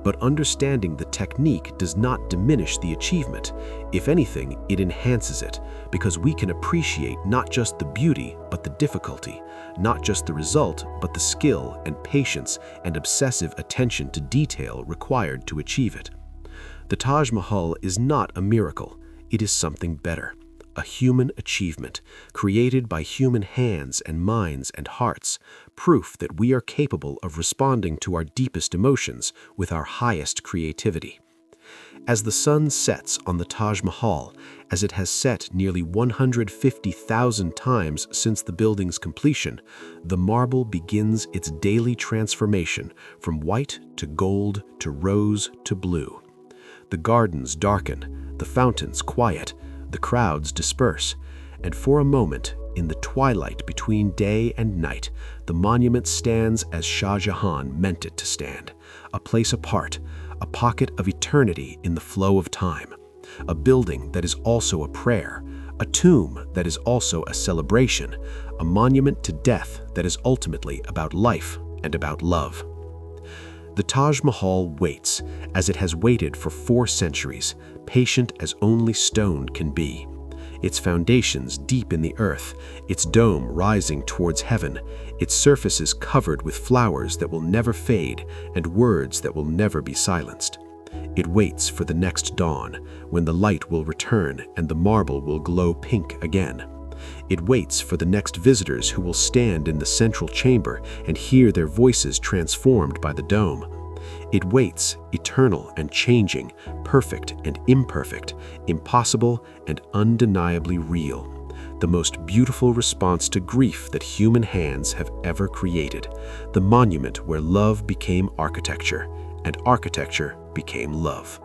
But understanding the technique does not diminish the achievement. If anything, it enhances it, because we can appreciate not just the beauty, but the difficulty, not just the result, but the skill and patience and obsessive attention to detail required to achieve it. The Taj Mahal is not a miracle. It is something better. A human achievement, created by human hands and minds and hearts, proof that we are capable of responding to our deepest emotions with our highest creativity. As the sun sets on the Taj Mahal, as it has set nearly 150,000 times since the building's completion, the marble begins its daily transformation from white to gold to rose to blue. The gardens darken, the fountains quiet, the crowds disperse, and for a moment, in the twilight between day and night, the monument stands as Shah Jahan meant it to stand, a place apart, a pocket of eternity in the flow of time, a building that is also a prayer, a tomb that is also a celebration, a monument to death that is ultimately about life and about love. The Taj Mahal waits, as it has waited for 4 centuries, patient as only stone can be. its foundations deep in the earth, its dome rising towards heaven, its surfaces covered with flowers that will never fade and words that will never be silenced. It waits for the next dawn, when the light will return and the marble will glow pink again. It waits for the next visitors who will stand in the central chamber and hear their voices transformed by the dome. It waits, eternal and changing, perfect and imperfect, impossible and undeniably real. The most beautiful response to grief that human hands have ever created. The monument where love became architecture, and architecture became love.